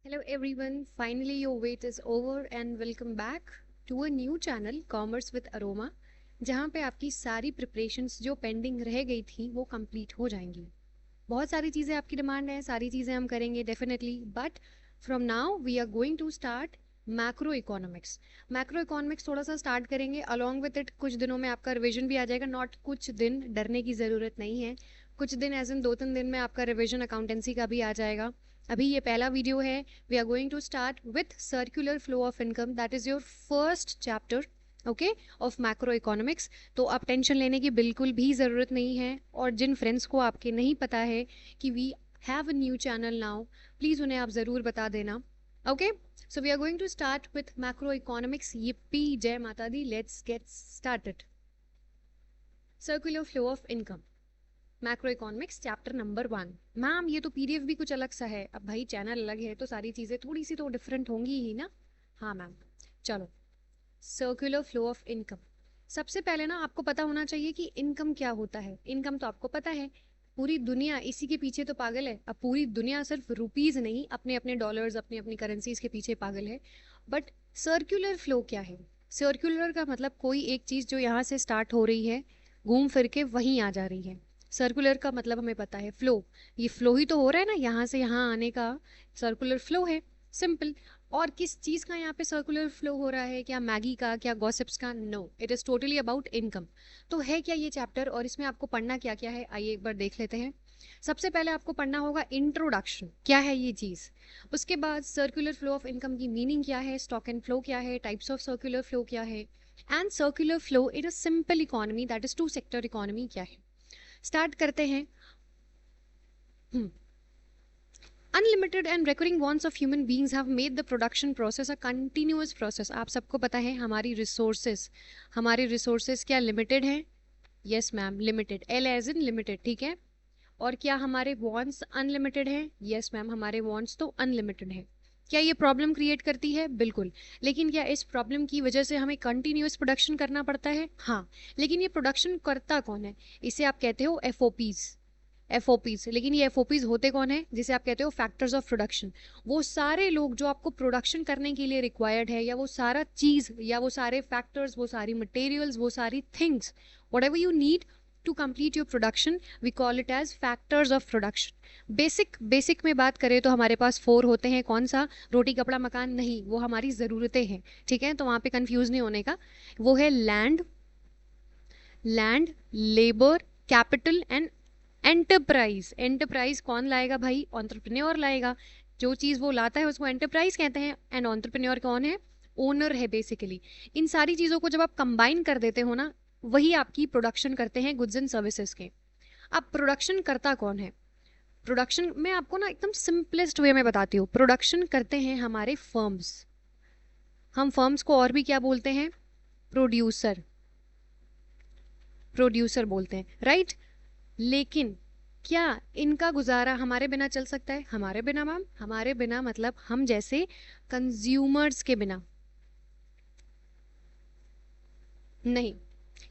Hello everyone, finally your wait is over and welcome back to a new channel Commerce with Aroma जहाँ पे आपकी सारी preparations जो pending रह गई थी वो कंप्लीट हो जाएंगी। बहुत सारी चीज़ें आपकी डिमांड है, सारी चीज़ें हम करेंगे definitely, but from now we are going to start macro economics थोड़ा सा स्टार्ट करेंगे। अलॉन्ग विद इट कुछ दिनों में आपका रिवीजन भी आ जाएगा। नॉट कुछ दिन, डरने की ज़रूरत नहीं है। कुछ दिन एज इन 2-3 दिन में आपका रिवीजन अकाउंटेंसी का भी आ जाएगा। अभी ये पहला वीडियो है। We are going to start with circular flow of income, that is your first chapter okay of macro economics. तो आप टेंशन लेने की बिल्कुल भी ज़रूरत नहीं है। और जिन फ्रेंड्स को आपके नहीं पता है कि we have a new channel now, please उन्हें आप ज़रूर बता देना। Okay, so we are going to start with macroeconomics. yippee जय माता दी, let's get started. Circular flow of income, macroeconomics chapter number 1। Ma'am ये तो पीडीएफ भी कुछ अलग सा है। अब भाई चैनल अलग है तो सारी चीज़ें थोड़ी सी तो डिफरेंट होंगी ही ना। हाँ मैम, चलो। सर्कुलर फ्लो ऑफ इनकम, सबसे पहले ना आपको पता होना चाहिए कि इनकम क्या होता है। इनकम तो आपको पता है, पूरी दुनिया इसी के पीछे तो पागल है। अब पूरी दुनिया सिर्फ रुपीज नहीं, अपने अपने डॉलर्स, अपनी अपनी करेंसीज के पीछे पागल है। बट सर्कुलर फ्लो क्या है? सर्कुलर का मतलब कोई एक चीज़ जो यहाँ से स्टार्ट हो रही है, घूम फिर के वहीं आ जा रही है। सर्कुलर का मतलब हमें पता है फ्लो, ये फ्लो ही तो हो रहा है ना, यहाँ से यहाँ आने का सर्कुलर फ्लो है, सिंपल। और किस चीज़ का यहाँ पे सर्कुलर फ्लो हो रहा है? क्या मैगी का, क्या गॉसिप्स का? No, it is totally about income. तो है क्या ये चैप्टर और इसमें आपको पढ़ना क्या क्या है, आइए एक बार देख लेते हैं। सबसे पहले आपको पढ़ना होगा इंट्रोडक्शन, क्या है ये चीज़। उसके बाद सर्कुलर फ्लो ऑफ इनकम की मीनिंग क्या है, स्टॉक एंड फ्लो क्या है, टाइप्स ऑफ सर्कुलर फ्लो क्या है, and circular flow in a simple economy, that is two sector economy क्या है। स्टार्ट करते हैं। Unlimited and recurring wants of human beings have made the production process a continuous process. आप सबको पता है हमारी रिसोर्सेज क्या लिमिटेड हैं? Yes ma'am, limited, L as in limited, ठीक है। और क्या हमारे वॉन्ट्स अनलिमिटेड हैं? यस मैम, हमारे वॉन्ट्स तो अनलिमिटेड हैं। क्या ये प्रॉब्लम क्रिएट करती है? बिल्कुल। लेकिन क्या इस प्रॉब्लम की वजह से हमें कंटिन्यूअस प्रोडक्शन करना पड़ता है? हाँ। लेकिन ये प्रोडक्शन करता कौन है? इसे आप कहते हो एफओपीज। लेकिन ये एफओपीज होते कौन है? जिसे आप कहते हो फैक्टर्स ऑफ प्रोडक्शन। वो सारे लोग जो आपको प्रोडक्शन करने के लिए रिक्वायर्ड है, या वो सारा चीज, या वो सारे फैक्टर्स, वो सारी मटेरियल्स, वो सारी things, whatever you need to complete your production, we call it as factors of production. Basic में बात करें तो हमारे पास 4 होते हैं। कौन सा? रोटी कपड़ा मकान नहीं, वो हमारी ज़रूरतें हैं, ठीक है। तो वहाँ पे कंफ्यूज नहीं होने का। वो है land, labour, capital and enterprise. Enterprise कौन लाएगा भाई? एंटरप्रेन्योर लाएगा। जो चीज़ वो लाता है उसको एंटरप्राइज कहते हैं। एंड एंटरप्रेन्योर कौन है? ओनर है बेसिकली। इन सारी चीज़ों को जब आप कंबाइन कर देते हो ना, वही आपकी प्रोडक्शन करते हैं गुड्स एंड सर्विसेज के। अब प्रोडक्शन करता कौन है? प्रोडक्शन मैं आपको ना एकदम सिंपलेस्ट वे में बताती हूँ। प्रोडक्शन करते हैं हमारे फर्म्स। हम फर्म्स को और भी क्या बोलते हैं? प्रोड्यूसर। प्रोड्यूसर बोलते हैं, राइट। लेकिन क्या इनका गुजारा हमारे बिना चल सकता है? हमारे बिना मैम, हमारे बिना मतलब हम जैसे कंज्यूमर्स के बिना नहीं।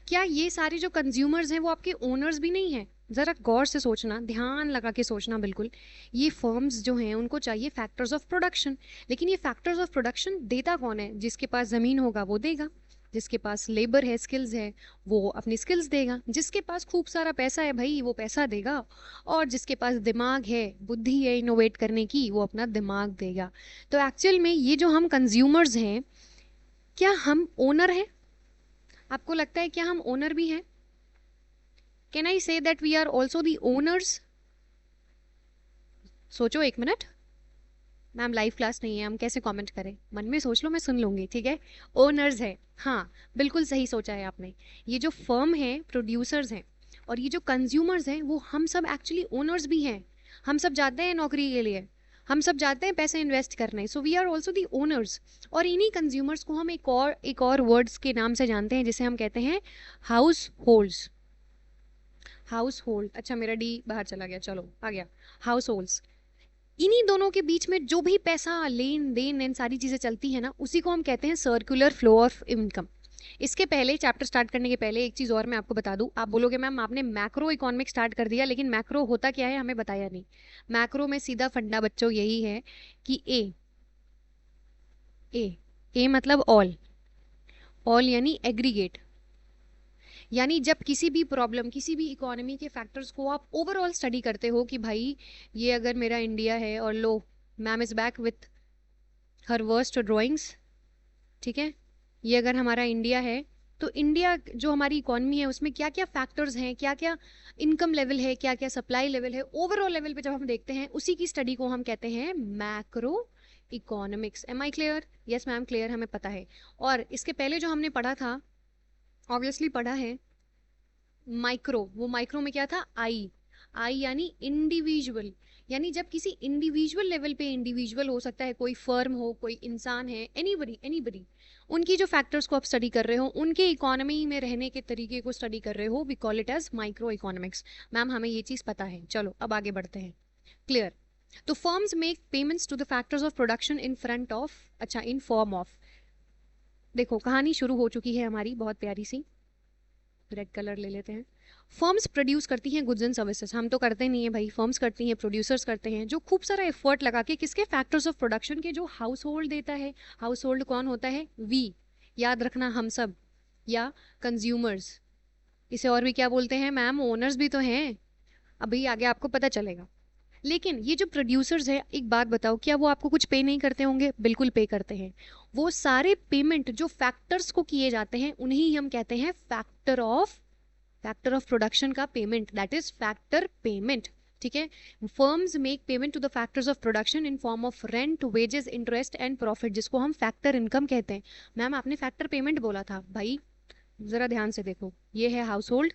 क्या ये सारे जो कंज्यूमर्स हैं वो आपके ओनर्स भी नहीं हैं? ज़रा गौर से सोचना, ध्यान लगा के सोचना बिल्कुल। ये फर्म्स जो हैं उनको चाहिए फैक्टर्स ऑफ प्रोडक्शन। लेकिन ये फैक्टर्स ऑफ प्रोडक्शन देता कौन है? जिसके पास ज़मीन होगा वो देगा, जिसके पास लेबर है, स्किल्स है, वो अपनी स्किल्स देगा, जिसके पास खूब सारा पैसा है भाई वो पैसा देगा, और जिसके पास दिमाग है, बुद्धि है इनोवेट करने की, वो अपना दिमाग देगा। तो एक्चुअल में ये जो हम कंज्यूमर्स हैं, क्या हम ओनर हैं? आपको लगता है क्या हम ओनर भी हैं? Can I say that we are also the owners? सोचो एक मिनट। मैम लाइव क्लास नहीं है, हम कैसे कमेंट करें? मन में सोच लो, मैं सुन लूंगी, ठीक है। ओनर्स है, हाँ बिल्कुल सही सोचा है आपने। ये जो फर्म है प्रोड्यूसर्स हैं, और ये जो कंज्यूमर्स हैं वो हम सब एक्चुअली ओनर्स भी हैं। हम सब जाते हैं नौकरी के लिए, हम सब जाते हैं पैसे इन्वेस्ट करने, so we are also the owners. और इन्हीं कंज्यूमर्स को हम एक और वर्ड्स के नाम से जानते हैं, जिसे हम कहते हैं हाउस होल्ड्स। हाउस होल्ड, अच्छा मेरा डी बाहर चला गया, चलो आ गया। हाउस होल्ड्स, इन्हीं दोनों के बीच में जो भी पैसा लेन देन इन सारी चीज़ें चलती है ना, उसी को हम कहते हैं सर्कुलर फ्लो ऑफ इनकम। इसके पहले, चैप्टर स्टार्ट करने के पहले एक चीज़ और मैं आपको बता दूं। आप बोलोगे मैम आपने मैक्रो इकोनॉमिक स्टार्ट कर दिया, लेकिन मैक्रो होता क्या है हमें बताया नहीं। मैक्रो में सीधा फंडा बच्चों यही है कि ए ए मतलब ऑल, ऑल यानी एग्रीगेट, यानी जब किसी भी प्रॉब्लम, किसी भी इकोनॉमी के फैक्टर्स को आप ओवरऑल स्टडी करते हो कि भाई ये अगर मेरा इंडिया है, और लो ma'am is back with her worst drawings, ठीक है, ये अगर हमारा इंडिया है, तो इंडिया जो हमारी इकोनॉमी है उसमें क्या क्या फैक्टर्स हैं, क्या क्या इनकम लेवल है, क्या क्या सप्लाई लेवल है, ओवरऑल लेवल पे जब हम देखते हैं उसी की स्टडी को हम कहते हैं macro economics. Am I clear? Yes ma'am clear, हमें पता है। और इसके पहले जो हमने पढ़ा था, ऑब्वियसली पढ़ा है माइक्रो, वो माइक्रो में क्या था, आई, आई यानी इंडिविजुअल, यानी जब किसी इंडिविजुअल लेवल पे, इंडिविजुअल हो सकता है कोई फर्म हो, कोई इंसान है, एनीबडी एनीबडी, उनकी जो फैक्टर्स को आप स्टडी कर रहे हो, उनके इकोनॉमी में रहने के तरीके को स्टडी कर रहे हो, we call it as micro economics. Ma'am हमें ये चीज़ पता है, चलो अब आगे बढ़ते हैं। क्लियर? तो firms make payments to the factors of production in front of, अच्छा इन फॉर्म ऑफ, देखो कहानी शुरू हो चुकी है हमारी बहुत प्यारी सी, रेड कलर ले लेते हैं। फर्म्स प्रोड्यूस करती हैं गुड्स एंड सर्विसेज, हम तो करते नहीं है भाई, फर्म्स करती हैं, प्रोड्यूसर्स करते हैं, जो खूब सारा एफर्ट लगा के किसके, फैक्टर्स ऑफ प्रोडक्शन के, जो हाउस होल्ड देता है। हाउस होल्ड कौन होता है, वी, याद रखना हम सब, या कंज्यूमर्स, इसे और भी क्या बोलते हैं मैम, ओनर्स भी तो हैं, अभी आगे आपको पता चलेगा। लेकिन ये जो प्रोड्यूसर्स है, एक बात बताओ, क्या वो आपको कुछ पे नहीं करते होंगे? बिल्कुल पे करते हैं। वो सारे पेमेंट जो फैक्टर्स को किए जाते हैं उन्हीं हम कहते हैं फैक्टर ऑफ प्रोडक्शन का payment, that is factor payment. ठीक है, firms make payment to the factors of production in form of rent, wages, interest and profit, जिसको हम फैक्टर इनकम कहते हैं। मैम आपने फैक्टर पेमेंट बोला था, भाई जरा ध्यान से देखो, ये है हाउस होल्ड,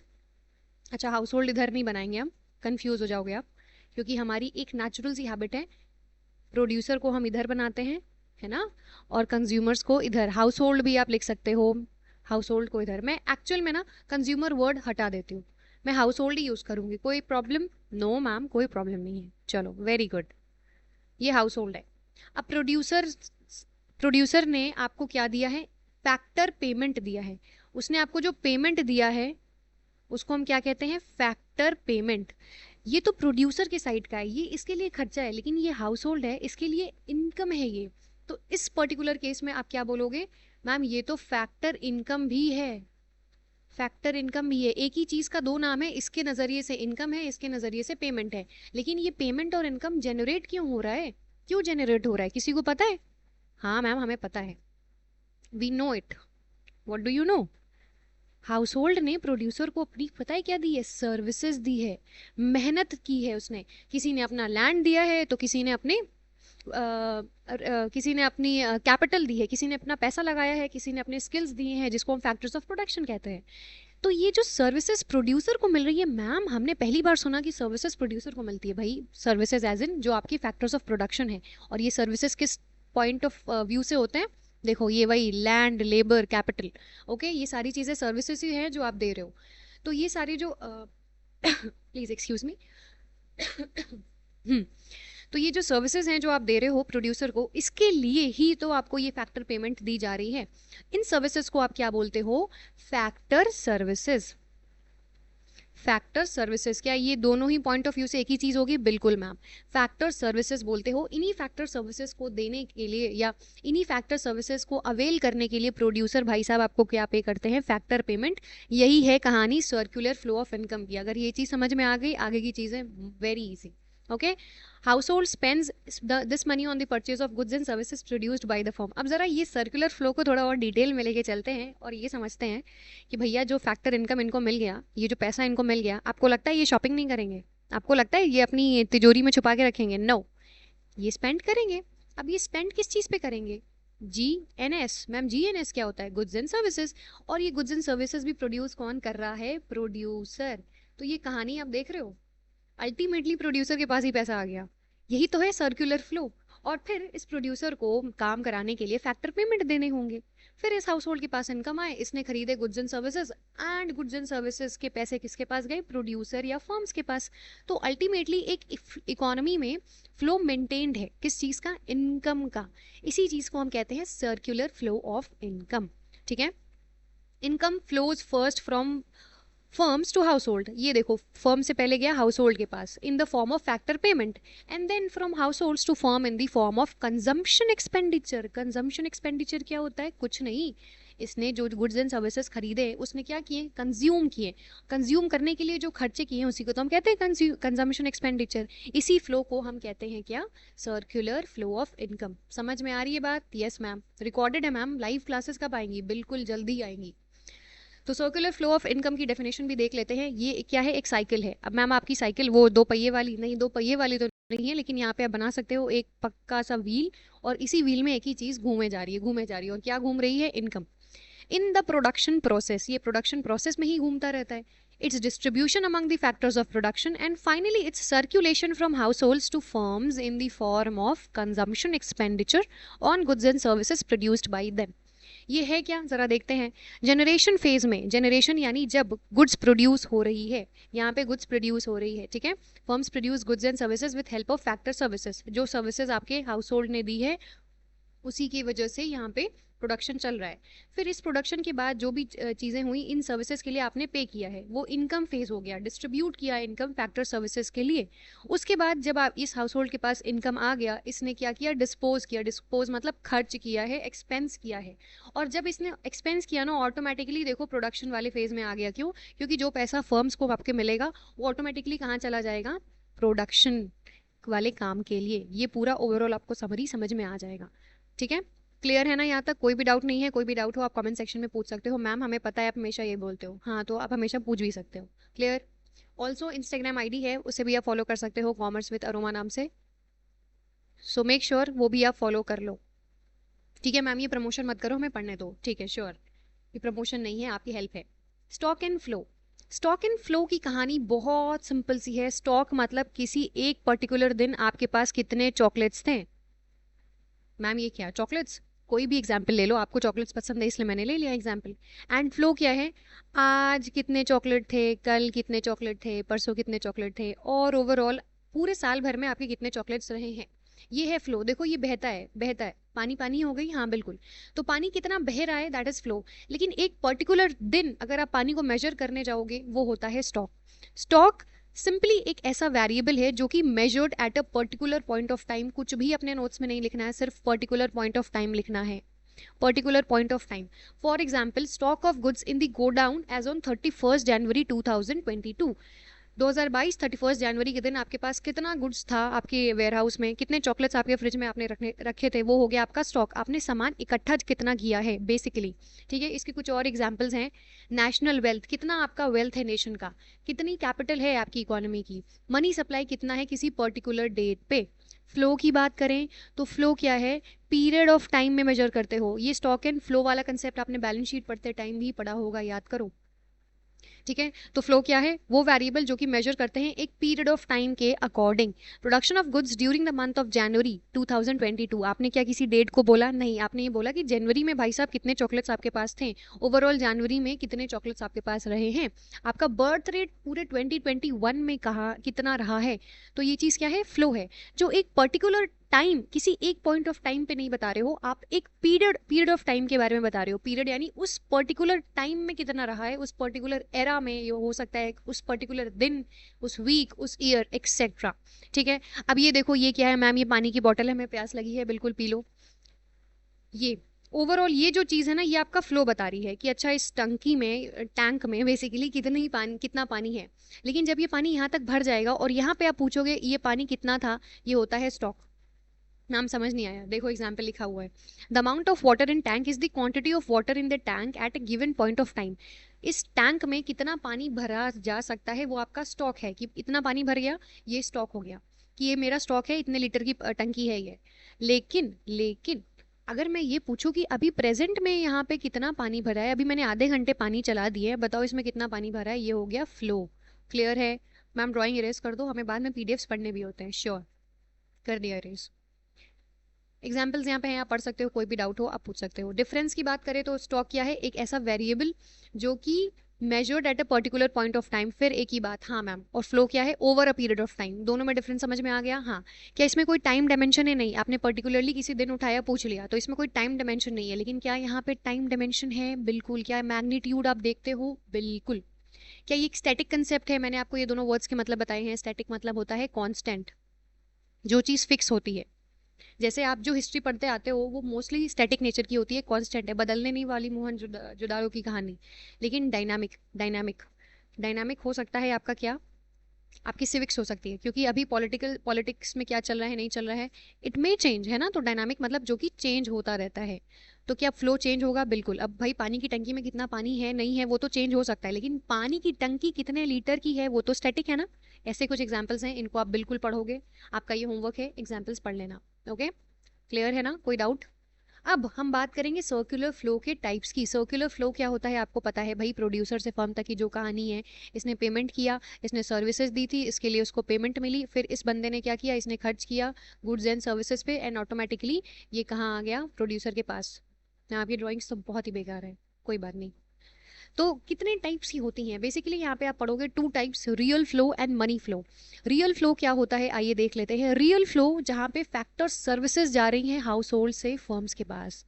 अच्छा हाउस होल्ड इधर नहीं बनाएंगे हम, कंफ्यूज हो जाओगे आप, क्योंकि हमारी एक नेचुरल सी हैबिट है, प्रोड्यूसर को हम इधर बनाते हैं, है ना, और कंज्यूमर्स को इधर, हाउस होल्ड भी आप लिख सकते हो, हाउस होल्ड को इधर। मैं एक्चुअल में ना कंज्यूमर वर्ड हटा देती हूँ, मैं हाउस होल्ड ही यूज करूंगी, कोई प्रॉब्लम? नो मैम कोई प्रॉब्लम नहीं है, चलो वेरी गुड, ये हाउस होल्ड है। अब प्रोड्यूसर ने आपको क्या दिया है, फैक्टर पेमेंट दिया है, उसने आपको जो पेमेंट दिया है उसको हम क्या कहते हैं, फैक्टर पेमेंट। ये तो प्रोड्यूसर के साइड का है, ये इसके लिए खर्चा है, लेकिन ये हाउस होल्ड है, इसके लिए इनकम है ये। तो इस पर्टिकुलर केस में आप क्या बोलोगे, मैम ये तो फैक्टर इनकम भी है, फैक्टर इनकम भी है, एक ही चीज का दो नाम है, इसके नजरिए से इनकम है, इसके नजरिए से पेमेंट है, लेकिन ये पेमेंट और इनकम जनरेट क्यों हो रहा है, क्यों जनरेट हो रहा है, किसी को पता है? हाँ मैम हमें पता है, we know it, what do you know? House hold ने प्रोड्यूसर को अपनी पता है क्या दी है, सर्विसेज दी है, मेहनत की है उसने, किसी ने अपना लैंड दिया है, तो किसी ने अपने किसी ने अपनी कैपिटल दी है, किसी ने अपना पैसा लगाया है, किसी ने अपने स्किल्स दिए हैं, जिसको हम फैक्टर्स ऑफ प्रोडक्शन कहते हैं। तो ये जो सर्विसेज प्रोड्यूसर को मिल रही है, मैम हमने पहली बार सुना कि सर्विसेज प्रोड्यूसर को मिलती है। भाई सर्विसेज एज इन जो आपकी फैक्टर्स ऑफ प्रोडक्शन है, और ये सर्विसेज किस पॉइंट ऑफ व्यू से होते हैं, देखो ये वही लैंड, लेबर, कैपिटल, ओके, ये सारी चीज़ें सर्विसेज ही हैं जो आप दे रहे हो। तो ये सारी जो प्लीज़ एक्सक्यूज मी, तो ये जो सर्विसेज हैं जो आप दे रहे हो प्रोड्यूसर को, इसके लिए ही तो आपको ये फैक्टर पेमेंट दी जा रही है। इन सर्विसेज को आप क्या बोलते हो, फैक्टर सर्विसेज। फैक्टर सर्विसेज, क्या ये दोनों ही पॉइंट ऑफ व्यू से एक ही चीज होगी? बिल्कुल मैम, फैक्टर सर्विसेज बोलते हो इन्हीं फैक्टर सर्विसेज को देने के लिए, या इन्हीं फैक्टर सर्विसेज को अवेल करने के लिए प्रोड्यूसर भाई साहब आपको क्या पे करते हैं, फैक्टर पेमेंट। यही है कहानी सर्कुलर फ्लो ऑफ इनकम की। अगर ये चीज समझ में आ गई, आगे की चीजें very easy. Okay, household spends this money on the purchase of goods and services produced by the firm. अब जरा ये सर्कुलर फ्लो को थोड़ा और डिटेल में लेके चलते हैं और ये समझते हैं कि भैया जो फैक्टर इनकम इनको मिल गया, ये जो पैसा इनको मिल गया, आपको लगता है ये शॉपिंग नहीं करेंगे? आपको लगता है ये अपनी तिजोरी में छुपा के रखेंगे? नो, ये स्पेंड करेंगे। अब ये स्पेंड किस चीज़ पे करेंगे? GNS। मैम GNS क्या होता है? Goods and services. और ये गुड्स एंड सर्विसेज भी प्रोड्यूस कौन कर रहा है? प्रोड्यूसर। तो ये कहानी आप देख रहे हो, अल्टीमेटली प्रोड्यूसर के पास ही पैसा आ गया, यही तो है सर्कुलर फ्लो। और फिर इस प्रोड्यूसर को काम कराने के लिए फैक्टर पेमेंट देने होंगे, फिर इस हाउस होल्ड के पास इनकम आए, इसने खरीदे goods and services, and goods and services के पैसे किसके पास गए? प्रोड्यूसर या फर्म्स के पास। तो अल्टीमेटली एक इकोनॉमी में फ्लो मेंटेन्ड है, किस चीज़ का? इनकम का। इसी चीज़ को हम कहते हैं सर्कुलर फ्लो ऑफ इनकम। ठीक है, income flows first from firms to household, ये देखो फर्म से पहले गया हाउस होल्ड के पास in the form of factor payment, and then from household to firm in the form of consumption expenditure. Consumption expenditure क्या होता है? कुछ नहीं, इसने जो गुड्स एंड सर्विसेज खरीदे उसने क्या किए? कंज्यूम किए। कंज्यूम करने के लिए जो खर्चे किए हैं उसी को तो हम कहते हैं कंजम्पशन एक्सपेंडिचर। इसी फ्लो को हम कहते हैं क्या? Circular flow of income. समझ में आ रही है बात? यस मैम, रिकॉर्डेड है मैम। लाइव क्लासेस कब आएंगी? बिल्कुल जल्दी आएंगी। तो सर्कुलर फ्लो ऑफ इनकम की डेफिनेशन भी देख लेते हैं। ये क्या है? एक साइकिल है। अब मैम आपकी साइकिल वो दो पहिए वाली नहीं, दो पहिए वाली तो नहीं है, लेकिन यहाँ पे आप बना सकते हो एक पक्का सा व्हील, और इसी व्हील में एक ही चीज घूमे जा रही है, घूमे जा रही है, और क्या घूम रही है? Income. In the production process, ये प्रोडक्शन प्रोसेस में ही घूमता रहता है। Its distribution among the factors of production, and finally its circulation from house holds to firms in the form of consumption expenditure on goods and services produced by them. ये है क्या? जरा देखते हैं। जनरेशन फेज में, generation यानी जब goods produce हो रही है, यहाँ पे गुड्स प्रोड्यूस हो रही है, ठीक है। Firms produce goods and services with help of factor services, जो सर्विसेज आपके हाउस होल्ड ने दी है उसी की वजह से यहाँ पे प्रोडक्शन चल रहा है। फिर इस प्रोडक्शन के बाद जो भी चीज़ें हुई, इन सर्विसेज के लिए आपने पे किया है, वो इनकम फेज हो गया, डिस्ट्रीब्यूट किया इनकम फैक्टर सर्विसेज के लिए। उसके बाद जब आप इस हाउस होल्ड के पास इनकम आ गया, इसने क्या किया? डिस्पोज किया। डिस्पोज मतलब खर्च किया है, एक्सपेंस किया है। और जब इसने एक्सपेंस किया ना, ऑटोमेटिकली देखो प्रोडक्शन वाले फेज में आ गया। क्यों? क्योंकि जो पैसा फर्म्स को आपके मिलेगा वो ऑटोमेटिकली कहाँ चला जाएगा? प्रोडक्शन वाले काम के लिए। ये पूरा ओवरऑल आपको समरी समझ में आ जाएगा, ठीक है। क्लियर है ना? यहाँ तक कोई भी डाउट नहीं है? कोई भी डाउट हो आप कमेंट सेक्शन में पूछ सकते हो। मैम हमें पता है आप हमेशा ये बोलते हो, हाँ तो आप हमेशा पूछ भी सकते हो। क्लियर? ऑल्सो इंस्टाग्राम आईडी है, उसे भी आप फॉलो कर सकते हो, कॉमर्स विद अरोमा नाम से। सो मेक श्योर वो भी आप फॉलो कर लो, ठीक है। मैम ये प्रमोशन मत करो, हमें पढ़ने दो, ठीक है। श्योर, ये प्रमोशन नहीं है, आपकी हेल्प है। Stock and flow. Stock and flow की कहानी बहुत सिंपल सी है। स्टॉक मतलब किसी एक पर्टिकुलर दिन आपके पास कितने चॉकलेट्स थे। मैम ये क्या? चॉकलेट्स? कोई भी एग्जाम्पल ले लो, आपको चॉकलेट्स पसंद है इसलिए मैंने ले लिया एग्जाम्पल। एंड फ्लो क्या है? आज कितने चॉकलेट थे, कल कितने चॉकलेट थे, परसों कितने चॉकलेट थे, और ओवरऑल पूरे साल भर में आपके कितने चॉकलेट्स रहे हैं। ये है फ्लो। देखो ये बहता है, बहता है, पानी पानी हो गई, हाँ बिल्कुल। तो पानी कितना बह रहा है, दैट इज फ्लो। लेकिन एक पर्टिकुलर दिन अगर आप पानी को मेजर करने जाओगे, वो होता है स्टॉक। स्टॉक सिंपली एक ऐसा वेरिएबल है जो कि measured at a particular point of time. कुछ भी अपने नोट्स में नहीं लिखना है, सिर्फ पर्टिकुलर पॉइंट ऑफ टाइम लिखना है। Particular point of time. For example, stock of goods in the godown as on 31 January 2022। 2022 31 जनवरी के दिन आपके पास कितना गुड्स था आपके वेयरहाउस में, कितने चॉकलेट्स आपके फ्रिज में आपने रखे थे, वो हो गया आपका स्टॉक। आपने सामान इकट्ठा कितना किया है बेसिकली, ठीक है। इसके कुछ और एग्जांपल्स हैं। नेशनल वेल्थ, कितना आपका वेल्थ है नेशन का, कितनी कैपिटल है आपकी इकोनॉमी की। मनी सप्लाई कितना है किसी पर्टिकुलर डेट पे। फ्लो की बात करें तो फ्लो क्या है? पीरियड ऑफ टाइम में मेजर करते हो। ये स्टॉक एंड फ्लो वाला कंसेप्ट आपने बैलेंस शीट पढ़ते टाइम भी पढ़ा होगा, याद करो, ठीक है। तो फ्लो क्या है? वो वेरिएबल जो कि मेजर करते हैं एक पीरियड ऑफ टाइम के according. Production of goods during the month of January 2022। आपने क्या किसी डेट को बोला? नहीं, आपने ये बोला कि जनवरी में भाई साहब कितने चॉकलेट्स आपके पास थे, ओवरऑल जनवरी में कितने चॉकलेट्स आपके पास रहे हैं। आपका बर्थ रेट पूरे 2021 में कहा कितना रहा है। तो ये चीज़ क्या है? फ्लो है। जो एक पर्टिकुलर टाइम, किसी एक पॉइंट ऑफ टाइम पे नहीं बता रहे हो आप, एक पीरियड ऑफ टाइम के बारे में बता रहे हो। पीरियड यानी उस पर्टिकुलर टाइम में कितना रहा है, उस पर्टिकुलर एरा में, ये हो सकता है उस पर्टिकुलर दिन, उस वीक, उस ईयर, एक्सेट्रा, ठीक है। अब ये देखो, ये क्या है मैम? ये पानी की बोतल है, हमें प्यास लगी है, बिल्कुल पी लो। ये ओवरऑल ये जो चीज़ है ना, ये आपका फ्लो बता रही है कि अच्छा इस टंकी में, टैंक में बेसिकली कितना पानी है। लेकिन जब ये पानी यहाँ तक भर जाएगा और यहाँ पे आप पूछोगे ये पानी कितना था, ये होता है स्टॉक। नाम समझ नहीं आया? देखो एग्जाम्पल लिखा हुआ है, the amount of water in tank is the quantity of water in the tank at a given point of time. इस टैंक में कितना पानी भरा जा सकता है, वो आपका स्टॉक है कि इतना पानी भर गया, ये स्टॉक हो गया कि ये मेरा स्टॉक है, इतने लीटर की टंकी है ये। लेकिन अगर मैं ये पूछूं कि अभी प्रेजेंट में यहाँ पे कितना पानी भरा है, अभी मैंने आधे घंटे पानी चला दिया है, बताओ इसमें कितना पानी भरा है, ये हो गया फ्लो। क्लियर है? मैम ड्राइंग इरेज कर दो, हमें बाद में पीडीएफ्स पढ़ने भी होते हैं। श्योर, कर दिया इरेज। एग्जाम्पल्स यहाँ पे हैं, आप पढ़ सकते हो, कोई भी डाउट हो आप पूछ सकते हो। डिफरेंस की बात करें तो स्टॉक क्या है? एक ऐसा वेरिएबल जो कि measured at a particular point of time. फिर एक ही बात, हाँ मैम। और फ्लो क्या है? Over a period of time. दोनों में डिफरेंस समझ में आ गया? हाँ। क्या इसमें कोई टाइम डायमेंशन है? नहीं। आपने पर्टिकुलरली किसी दिन उठाया, पूछ लिया, तो इसमें कोई टाइम डायमेंशन नहीं है। लेकिन क्या यहाँ पे टाइम डायमेंशन है? बिल्कुल। क्या मैग्नीट्यूड आप देखते हो? बिल्कुल। क्या ये एक स्टैटिक कंसेप्ट है? मैंने आपको ये दोनों वर्ड्स के मतलब बताए हैं। स्टैटिक मतलब होता है कांस्टेंट, जो चीज़ फिक्स होती है। जैसे आप जो हिस्ट्री पढ़ते आते हो वो मोस्टली स्टैटिक नेचर की होती है, कांस्टेंट है, बदलने नहीं वाली मोहनजोदाड़ो की कहानी। लेकिन डायनामिक डायनामिक डायनामिक हो सकता है आपका क्या, आपकी सिविक्स हो सकती है, क्योंकि अभी पॉलिटिक्स में क्या चल रहा है नहीं चल रहा है, इट मे चेंज, है ना। तो डायनामिक मतलब जो कि चेंज होता रहता है। तो क्या फ्लो चेंज होगा? बिल्कुल। अब भाई पानी की टंकी में कितना पानी है नहीं है वो तो चेंज हो सकता है, लेकिन पानी की टंकी कितने लीटर की है वो तो स्टैटिक है ना। ऐसे कुछ एग्जाम्पल्स हैं, इनको आप बिल्कुल पढ़ोगे, आपका ये होमवर्क है, एग्जाम्पल्स पढ़ लेना। ओके, क्लियर है ना, कोई डाउट? अब हम बात करेंगे सर्कुलर फ्लो के टाइप्स की। सर्कुलर फ्लो क्या होता है आपको पता है भाई, प्रोड्यूसर से फर्म तक की जो कहानी है। इसने पेमेंट किया, इसने सर्विसेज दी थी, इसके लिए उसको पेमेंट मिली, फिर इस बंदे ने क्या किया, इसने खर्च किया गुड्स एंड सर्विसेज पे, एंड ऑटोमेटिकली ये कहाँ आ गया, प्रोड्यूसर के पास। ना, आपकी ड्राइंग्स तो बहुत ही बेकार है, कोई बात नहीं। तो कितने टाइप्स की होती हैं बेसिकली, यहाँ पे आप पढ़ोगे two types, real flow and money flow. Real flow क्या होता है आइए देख लेते हैं। रियल फ्लो जहाँ पे फैक्टर सर्विसेज जा रही हैं हाउस होल्ड से फर्म्स के पास,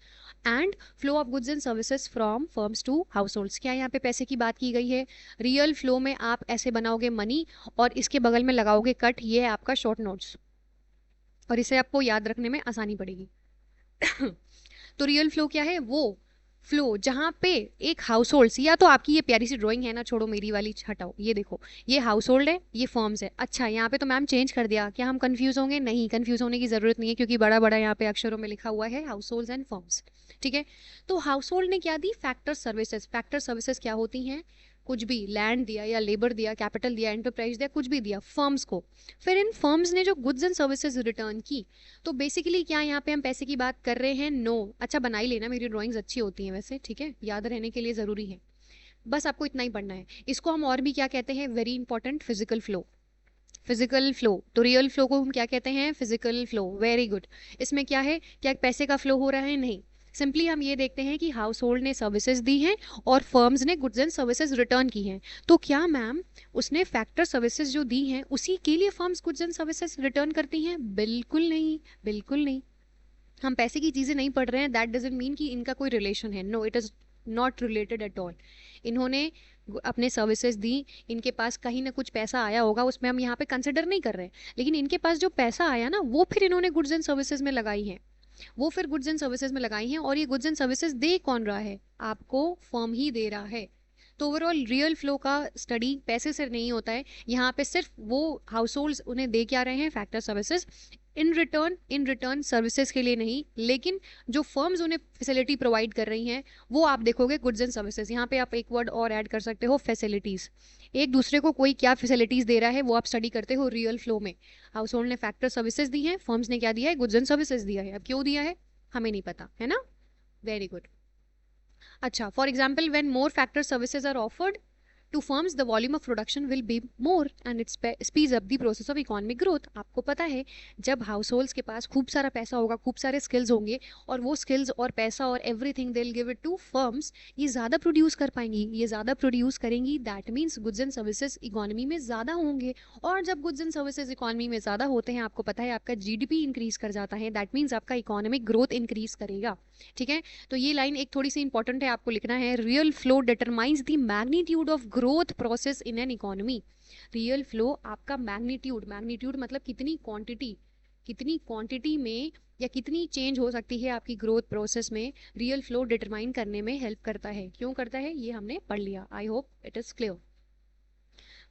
and flow of goods and services from firms to households. क्या यहाँ पे पैसे की बात की गई है? रियल फ्लो में आप ऐसे बनाओगे मनी और इसके बगल में लगाओगे कट, ये है आपका शॉर्ट नोट्स, और इसे आपको याद रखने में आसानी पड़ेगी। तो रियल फ्लो क्या है? वो फ्लो जहां पे एक हाउस होल्ड, या तो आपकी ये प्यारी सी ड्राइंग है ना, छोड़ो मेरी वाली हटाओ, ये देखो, ये हाउस होल्ड है, ये फर्म्स है। अच्छा, यहाँ पे तो मैम चेंज कर दिया, क्या हम कंफ्यूज होंगे? नहीं, कंफ्यूज होने की जरूरत नहीं है, क्योंकि बड़ा बड़ा यहाँ पे अक्षरों में लिखा हुआ है हाउस होल्ड एंड फर्म्स। ठीक है, तो हाउस होल्ड ने क्या दी? Factor services. फैक्टर सर्विसेज क्या होती हैं? कुछ भी लैंड दिया या लेबर दिया, कैपिटल दिया, एंटरप्राइज दिया, कुछ भी दिया फर्म्स को, फिर इन फर्म्स ने जो गुड्स एंड सर्विसेज रिटर्न की। तो बेसिकली क्या यहाँ पे हम पैसे की बात कर रहे हैं? नो। अच्छा, बना ही लेना, मेरी ड्राइंग्स अच्छी होती हैं वैसे, ठीक है, याद रहने के लिए ज़रूरी है। बस आपको इतना ही पढ़ना है। इसको हम और भी क्या कहते हैं? Very important, physical flow. Physical flow, तो रियल फ्लो को हम क्या कहते हैं? Physical flow. Very good. इसमें क्या है, क्या पैसे का फ्लो हो रहा है? नहीं, सिंपली हम ये देखते हैं कि हाउस होल्ड ने सर्विसेज दी हैं और फर्म्स ने गुड्स एंड सर्विसेज रिटर्न की हैं। तो क्या मैम उसने फैक्टर सर्विसेज जो दी हैं उसी के लिए firms goods and services return करती हैं? बिल्कुल नहीं, बिल्कुल नहीं। हम पैसे की चीज़ें नहीं पढ़ रहे हैं, दैट डजंट मीन कि इनका कोई रिलेशन है। No, it is not related at all. इन्होंने अपने सर्विसेज दी, इनके पास कहीं ना कुछ पैसा आया होगा, उसमें हम यहाँ पे कंसिडर नहीं कर रहे हैं, लेकिन इनके पास जो पैसा आया ना वो फिर इन्होंने गुड्स एंड सर्विसेज में लगाई है, वो फिर गुड्स एंड सर्विसेज में लगाई हैं। और ये गुड्स एंड सर्विसेज दे कौन रहा है? आपको फर्म ही दे रहा है। तो ओवरऑल रियल फ्लो का स्टडी पैसे से नहीं होता है, यहाँ पे सिर्फ वो हाउस होल्ड्स उन्हें दे क्या रहे हैं? Factor services. In return services के लिए नहीं, लेकिन जो फर्म्स उन्हें फैसिलिटी प्रोवाइड कर रही हैं वो आप देखोगे गुड्स एंड सर्विसेज। यहाँ पे आप एक वर्ड और ऐड कर सकते हो, फैसिलिटीज। एक दूसरे को कोई क्या फैसिलिटीज दे रहा है वो आप स्टडी करते हो रियल फ्लो में। हाउस होल्ड ने फैक्टर सर्विसेज दी है, फर्म्स ने क्या दिया है? गुड्स एंड सर्विसेज दिया है। अब क्यों दिया है हमें नहीं पता, है ना। Very good. अच्छा, for example when more factor services are offered to firms the volume of production will be more and it speeds up the process of economic growth। आपको पता है जब हाउस होल्ड्स के पास खूब सारा पैसा होगा, खूब सारे स्किल्स होंगे, और वो स्किल्स और पैसा और everything they will give it to firms, ये ज़्यादा प्रोड्यूस कर पाएंगी, ये ज़्यादा प्रोड्यूस करेंगी, that means goods and services economy में ज़्यादा होंगे। और जब गुड्स एंड सर्विसेज इकोनॉमी में ज़्यादा होते हैं, आपको पता है आपका जीडीपी इंक्रीज कर जाता है, दैट मीन्स आपका इकोनॉमिक ग्रोथ इंक्रीज करेगा। ठीक है, तो ये लाइन एक थोड़ी सी इंपॉर्टेंट है, आपको लिखना है। Real flow determines the magnitude of growth process in an economy. Real flow आपका मैग्नीट्यूड, मैग्नीट्यूड मतलब कितनी क्वांटिटी, कितनी क्वांटिटी में या कितनी चेंज हो सकती है आपकी ग्रोथ प्रोसेस में, रियल फ्लो डिटरमाइन करने में हेल्प करता है। क्यों करता है ये हमने पढ़ लिया, आई होप इट इज क्लियर।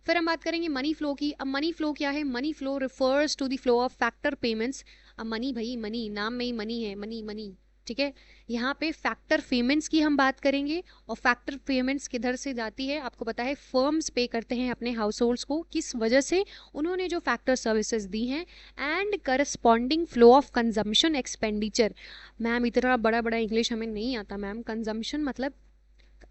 फिर हम बात करेंगे मनी फ्लो की। अब मनी फ्लो क्या है? Money flow refers to the flow of factor payments. अब मनी, भाई मनी, नाम में ही मनी है, मनी मनी, ठीक है। यहाँ पे फैक्टर पेमेंट्स की हम बात करेंगे, और फैक्टर पेमेंट्स किधर से जाती है आपको पता है? फर्म्स पे करते हैं अपने हाउस होल्ड्स को, किस वजह से? उन्होंने जो फैक्टर सर्विसेज दी हैं, and corresponding flow of consumption expenditure. Ma'am इतना बड़ा बड़ा इंग्लिश हमें नहीं आता मैम। कंजम्पशन मतलब,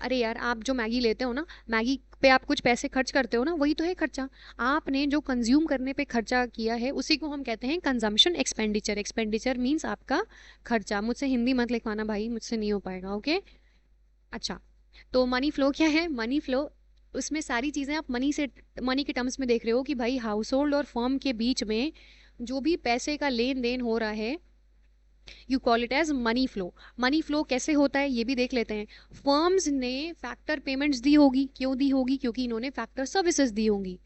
अरे यार आप जो मैगी लेते हो ना, मैगी पे आप कुछ पैसे खर्च करते हो ना, वही तो है खर्चा। आपने जो कंज्यूम करने पे खर्चा किया है उसी को हम कहते हैं कंजम्पशन एक्सपेंडिचर। एक्सपेंडिचर मीन्स आपका खर्चा। मुझसे हिंदी मत लिखवाना भाई, मुझसे नहीं हो पाएगा, ओके। अच्छा, तो मनी फ्लो क्या है? मनी फ्लो, उसमें सारी चीज़ें आप मनी से, मनी के टर्म्स में देख रहे हो कि भाई हाउस होल्ड और फर्म के बीच में जो भी पैसे का लेन देन हो रहा है, you call it as money flow. Money flow कैसे होता है ये भी देख लेते हैं। फर्म्स ने फैक्टर पेमेंट्स दी होगी, क्यों दी होगी? क्योंकि इन्होंने फैक्टर सर्विसेज दी होंगी,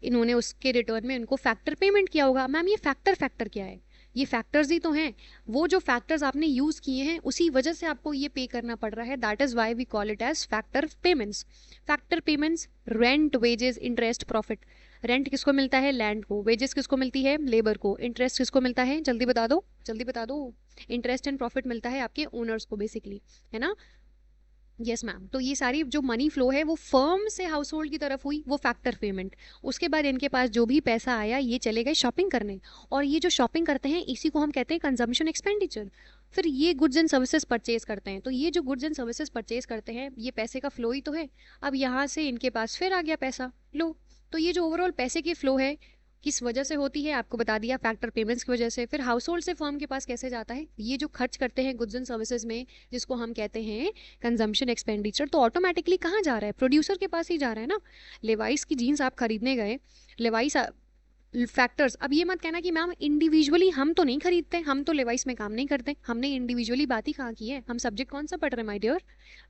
इन्होंने उसके रिटर्न में इनको फैक्टर पेमेंट किया होगा। मैम ये फैक्टर फैक्टर क्या है? ये फैक्टर्स ही तो हैं, वो जो फैक्टर्स आपने यूज किए हैं उसी वजह से आपको ये पे करना पड़ रहा है। That is why we call it as factor payments. Factor payments, rent, wages, interest, profit. Rent किसको मिलता है? लैंड को। वेजेस किसको मिलती है? लेबर को। इंटरेस्ट किसको मिलता है? जल्दी बता दो, जल्दी बता दो। इंटरेस्ट एंड प्रॉफिट मिलता है आपके ओनर्स को बेसिकली, है ना? Yes ma'am. तो ये सारी जो मनी फ्लो है वो फर्म से हाउस होल्ड की तरफ हुई, वो फैक्टर पेमेंट। उसके बाद इनके पास जो भी पैसा आया ये चले गए शॉपिंग करने, और ये जो शॉपिंग करते हैं इसी को हम कहते हैं कंजम्पशन एक्सपेंडिचर। फिर ये गुड्स एंड सर्विसेज परचेज करते हैं, तो ये जो गुड्स एंड सर्विसेज परचेज करते हैं ये पैसे का फ्लो ही तो है। अब यहाँ से इनके पास फिर आ गया पैसा, लो। तो ये जो ओवरऑल पैसे की फ्लो है किस वजह से होती है आपको बता दिया, फैक्टर पेमेंट्स की वजह से। फिर हाउस होल्ड से फर्म के पास कैसे जाता है? ये जो खर्च करते हैं गुड्स एंड सर्विसेज में, जिसको हम कहते हैं कंजम्पशन एक्सपेंडिचर, तो ऑटोमेटिकली कहाँ जा रहा है? प्रोड्यूसर के पास ही जा रहा है ना। लेवाइस की जीन्स आप खरीदने गए, लेवाइस फैक्टर्स। अब ये मत कहना कि मैम इंडिविजुअली हम तो नहीं खरीदते, हम तो लेवाइस में काम नहीं करते, हमने इंडिविजुअली बात ही कहाँ की है। हम सब्जेक्ट कौन सा पढ़ रहे हैं माय डियर?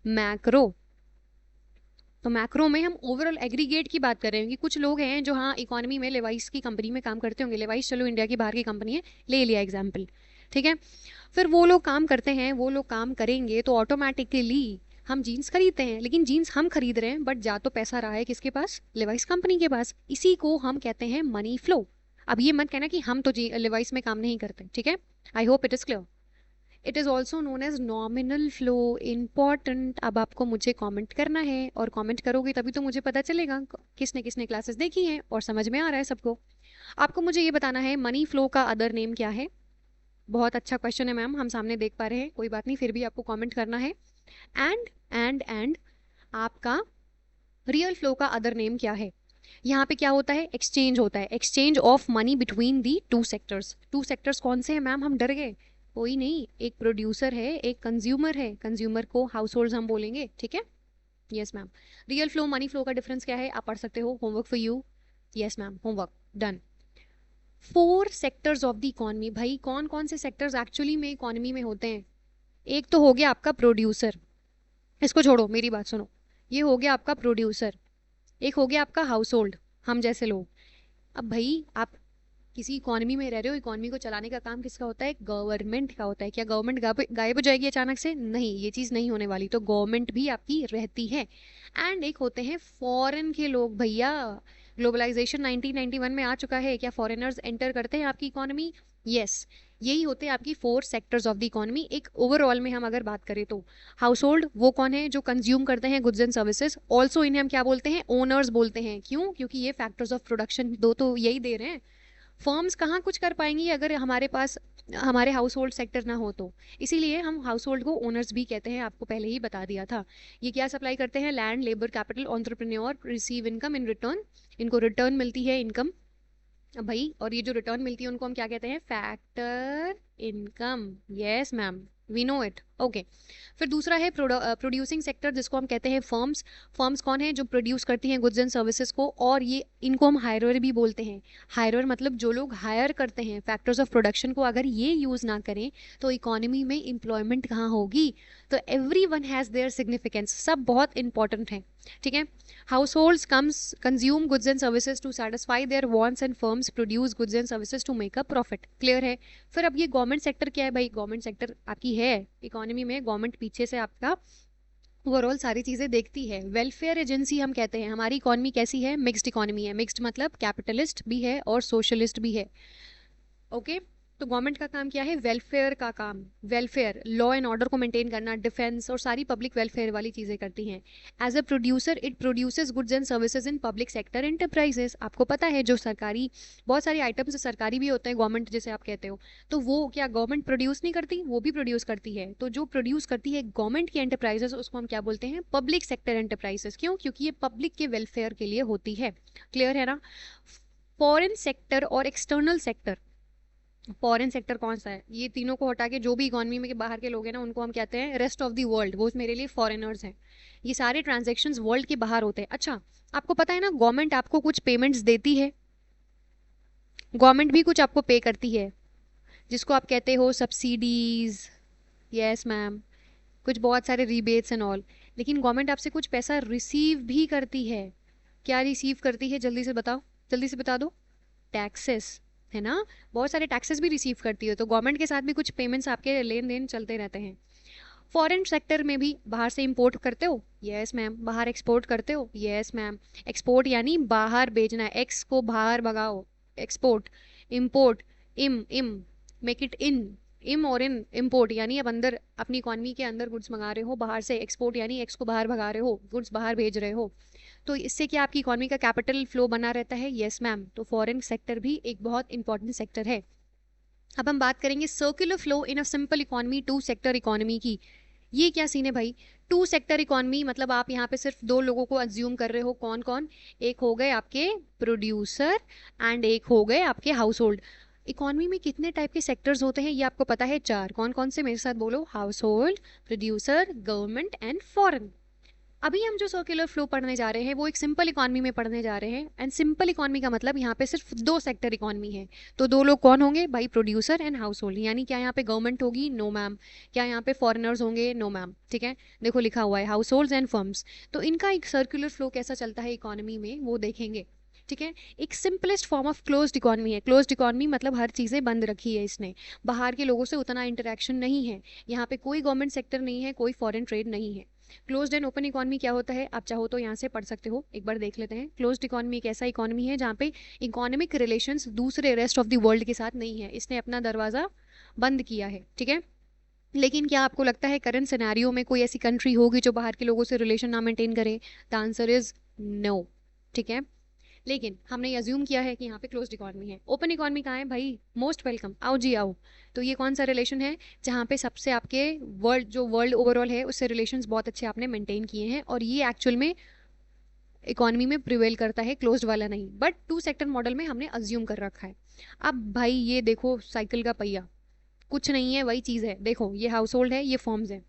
मैक्रो। तो मैक्रो में हम ओवरऑल एग्रीगेट की बात कर रहे हैं कि कुछ लोग हैं जो हाँ इकोनॉमी में लेवाइस की कंपनी में काम करते होंगे। लेवाइस चलो इंडिया की बाहर की कंपनी है, ले लिया एग्जाम्पल, ठीक है। फिर वो लोग काम करते हैं, वो लोग काम करेंगे तो ऑटोमेटिकली हम जीन्स खरीदते हैं, लेकिन जीन्स हम खरीद रहे हैं बट जा तो पैसा रहा है किसके पास? लेवाइस कंपनी के पास। इसी को हम कहते हैं मनी फ्लो। अब ये मत कहना कि हम तो लेवाइस में काम नहीं करते, ठीक है। I hope it is clear. It is also known as nominal flow. Important. अब आपको मुझे कमेंट करना है, और कमेंट करोगे तभी तो मुझे पता चलेगा किसने किसने क्लासेस देखी हैं और समझ में आ रहा है सबको। आपको मुझे ये बताना है मनी फ्लो का अदर नेम क्या है। बहुत अच्छा क्वेश्चन है मैम, हम सामने देख पा रहे हैं, कोई बात नहीं, फिर भी आपको कमेंट करना है। एंड आपका रियल फ्लो का अदर नेम क्या है? यहाँ पे क्या होता है? एक्सचेंज होता है, exchange of money between the to sectors. To sectors कौन से हैं मैम? हम डर गए, कोई नहीं, एक प्रोड्यूसर है, एक कंज्यूमर है। कंज्यूमर को हाउस होल्ड हम बोलेंगे, ठीक है। Yes ma'am. Real flow money flow का डिफरेंस क्या है आप पढ़ सकते हो, homework for you. Yes ma'am, homework done. 4 sectors of the economy. भाई कौन कौन से सेक्टर्स एक्चुअली में इकोनॉमी में होते हैं? एक तो हो गया आपका प्रोड्यूसर, इसको छोड़ो मेरी बात सुनो। ये हो गया आपका प्रोड्यूसर। एक हो गया आपका हाउस होल्ड, हम जैसे लोग। अब भाई आप किसी इकोनॉमी में रह रहे हो, इकोनॉमी को चलाने का काम किसका होता है? गवर्नमेंट का होता है। क्या गवर्नमेंट गायब हो जाएगी अचानक से? नहीं, ये चीज़ नहीं होने वाली। तो गवर्नमेंट भी आपकी रहती है। एंड एक होते हैं फॉरेन के लोग। भैया ग्लोबलाइजेशन 1991 में आ चुका है, क्या फॉरेनर्स एंटर करते हैं आपकी इकोनॉमी? यस। यही होते हैं आपकी 4 सेक्टर्स ऑफ द इकोनॉमी। एक ओवरऑल में हम अगर बात करें तो हाउस होल्ड वो कौन है? जो कंज्यूम करते हैं गुड्स एंड सर्विसेज। ऑल्सो इन्हें हम क्या बोलते हैं? ओनर्स बोलते हैं। क्यों? क्योंकि ये फैक्टर्स ऑफ प्रोडक्शन दो तो यही दे रहे हैं। फर्म्स कहाँ कुछ कर पाएंगी अगर हमारे पास हमारे हाउस होल्ड सेक्टर ना हो तो। इसीलिए हम हाउस होल्ड को ओनर्स भी कहते हैं, आपको पहले ही बता दिया था। ये क्या सप्लाई करते हैं? Land, labour, capital, entrepreneur receive income in return. इनको रिटर्न मिलती है इनकम भाई, और ये जो रिटर्न मिलती है उनको हम क्या कहते हैं? Factor income. Yes ma'am, we know it, okay. फिर दूसरा है प्रोड्यूसिंग सेक्टर, जिसको हम कहते हैं फर्म्स। फर्म्स कौन है? जो प्रोड्यूस करती हैं गुड्स एंड सर्विसेज को, और ये इनको हम हायरर भी बोलते हैं। हायरर मतलब जो लोग हायर करते हैं फैक्टर्स ऑफ प्रोडक्शन को, अगर ये यूज़ ना करें तो इकोनॉमी में एम्प्लॉयमेंट कहाँ होगी? तो every one has their significance, सब बहुत इंपॉर्टेंट हैं, ठीक है। Households consume goods and services to satisfy their wants and firms produce goods and services to make a profit. Clear है? फिर अब ये गवर्नमेंट सेक्टर क्या है भाई? गवर्नमेंट सेक्टर आपकी है इकोनॉमी में, गवर्नमेंट पीछे से आपका ओवरऑल सारी चीज़ें देखती है। वेलफेयर एजेंसी हम कहते हैं। हमारी इकोनॉमी कैसी है? मिक्स्ड इकोनॉमी है। मिक्स्ड मतलब कैपिटलिस्ट भी है और सोशलिस्ट भी है, ओके। तो गवर्नमेंट का काम क्या है? वेलफेयर का काम। वेलफेयर, लॉ एंड ऑर्डर को मेंटेन करना, डिफेंस और सारी पब्लिक वेलफेयर वाली चीज़ें करती हैं। As a producer it produces goods and services in public sector enterprises. आपको पता है जो सरकारी बहुत सारी आइटम्स सरकारी भी होते हैं, गवर्नमेंट जैसे आप कहते हो, तो वो क्या गवर्नमेंट प्रोड्यूस नहीं करती? वो भी प्रोड्यूस करती है। तो जो प्रोड्यूस करती है गवर्नमेंट की एंटरप्राइजेस उसको हम क्या बोलते हैं? Public sector enterprises. क्यों? क्योंकि ये पब्लिक के वेलफेयर के लिए होती है। क्लियर है ना? फॉरेन सेक्टर और एक्सटर्नल सेक्टर। फॉरेन सेक्टर कौन सा है? ये तीनों को हटा के जो भी इकोनॉमी में के बाहर के लोग हैं ना उनको हम कहते हैं रेस्ट ऑफ द वर्ल्ड। वो मेरे लिए फॉरेनर्स हैं। ये सारे ट्रांजैक्शंस वर्ल्ड के बाहर होते हैं। अच्छा, आपको पता है ना गवर्नमेंट आपको कुछ पेमेंट्स देती है, गवर्नमेंट भी कुछ आपको पे करती है। जिसको आप कहते हो सब्सिडीज। यस मैम, कुछ बहुत सारे रिबेट्स एंड ऑल। लेकिन गवर्नमेंट आपसे कुछ पैसा रिसीव भी करती है। क्या रिसीव करती है, जल्दी से बताओ, जल्दी से बता दो। टैक्सेस, है ना। बहुत सारे टैक्सेस भी रिसीव करती है, तो गवर्नमेंट के साथ भी कुछ पेमेंट्स आपके लेन देन चलते रहते हैं। फॉरेन सेक्टर में भी बाहर से इंपोर्ट करते हो, यस मैम। बाहर एक्सपोर्ट करते हो, यस मैम। एक्सपोर्ट यानी बाहर बेचना, एक्स को बाहर भगाओ, एक्सपोर्ट। इंपोर्ट, इम मेक इट इन, इम और इन, इंपोर्ट यानी अब अंदर अपनी इकॉनमी के अंदर गुड्स मंगा रहे हो बाहर से। एक्सपोर्ट यानी एक्स को बाहर भगा रहे हो, गुड्स बाहर भेज रहे हो। तो इससे क्या आपकी इकॉनमी का कैपिटल फ्लो बना रहता है, यस मैम। तो फॉरेन सेक्टर भी एक बहुत इंपॉर्टेंट सेक्टर है। अब हम बात करेंगे circular flow in a simple economy, two sector economy की। ये क्या सीन है भाई। टू सेक्टर इकोनॉमी मतलब आप यहाँ पे सिर्फ दो लोगों को अज्यूम कर रहे हो, कौन कौन। एक हो गए आपके प्रोड्यूसर एंड एक हो गए आपके हाउस होल्ड। इकोनॉमी में कितने टाइप के सेक्टर्स होते हैं ये आपको पता है, चार। कौन कौन से, मेरे साथ बोलो। House hold, producer, government and foreign. अभी हम जो सर्कुलर फ्लो पढ़ने जा रहे हैं वो एक सिंपल इकोनॉमी में पढ़ने जा रहे हैं। एंड सिंपल इकोनॉमी का मतलब यहाँ पे सिर्फ दो सेक्टर इकोनॉमी है। तो दो लोग कौन होंगे भाई, प्रोड्यूसर एंड हाउस होल्ड। यानी क्या यहाँ पे गवर्नमेंट होगी, नो मैम। क्या यहाँ पे फॉरेनर्स होंगे, नो मैम। ठीक है, देखो लिखा हुआ है हाउस होल्ड एंड फर्म्स। तो इनका एक सर्कुलर फ्लो कैसा चलता है इकोनॉमी में वो देखेंगे। ठीक है, एक simplest form of closed economy है। क्लोज्ड इकोनॉमी मतलब हर चीज़ें बंद रखी है इसने, बाहर के लोगों से उतना इंटरेक्शन नहीं है। यहाँ पे कोई गवर्नमेंट सेक्टर नहीं है, कोई फॉरेन ट्रेड नहीं है। क्लोज्ड एंड ओपन इकोनॉमी क्या होता है, आप चाहो तो यहाँ से पढ़ सकते हो, एक बार देख लेते हैं। क्लोज्ड इकोनॉमी एक ऐसा इकोनॉमी है जहाँ पे इकोनॉमिक रिलेशंस दूसरे रेस्ट ऑफ द वर्ल्ड के साथ नहीं है, इसने अपना दरवाजा बंद किया है। ठीक है, लेकिन क्या आपको लगता है करंट सिनेरियो में कोई ऐसी कंट्री होगी जो बाहर के लोगों से रिलेशन ना मेंटेन करे? The answer is no. ठीक है, लेकिन हमने ये अज्यूम किया है कि यहाँ पे क्लोज्ड इकोनॉमी है। ओपन इकोनॉमी कहाँ है भाई, मोस्ट वेलकम, आओ जी आओ। तो ये कौन सा रिलेशन है जहाँ पे सबसे आपके वर्ल्ड, जो वर्ल्ड ओवरऑल है उससे रिलेशंस बहुत अच्छे आपने मेंटेन किए हैं, और ये एक्चुअल में इकोनॉमी में प्रिवेल करता है, क्लोज्ड वाला नहीं। बट टू सेक्टर मॉडल में हमने अज्यूम कर रखा है। अब भाई ये देखो साइकिल का पहिया, कुछ नहीं है, वही चीज़ है। देखो ये हाउस होल्ड है, ये फर्म्स है।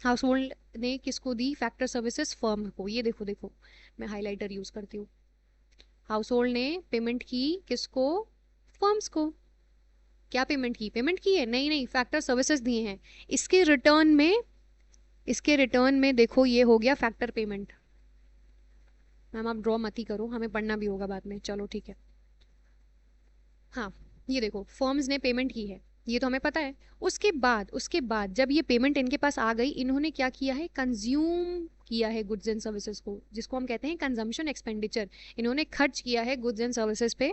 हाउस होल्ड ने किसको दी, फैक्टर सर्विसेज फर्म को। ये देखो देखो, मैं हाईलाइटर यूज करती हूँ। हाउस होल्ड ने पेमेंट की किसको, फर्म्स को। क्या पेमेंट की, पेमेंट की है, नहीं नहीं, फैक्टर सर्विसेज दिए हैं। इसके रिटर्न में, इसके रिटर्न में देखो ये हो गया फैक्टर पेमेंट। मैम आप ड्रॉ मत ही करो, हमें पढ़ना भी होगा बाद में, चलो ठीक है। हाँ, ये देखो फर्म्स ने पेमेंट की है, ये तो हमें पता है। उसके बाद जब ये पेमेंट इनके पास आ गई, इन्होंने क्या किया है, कंज्यूम किया है गुड्स एंड सर्विसेज को, जिसको हम कहते हैं कंजम्पशन एक्सपेंडिचर। इन्होंने खर्च किया है गुड्स एंड सर्विसेज पे।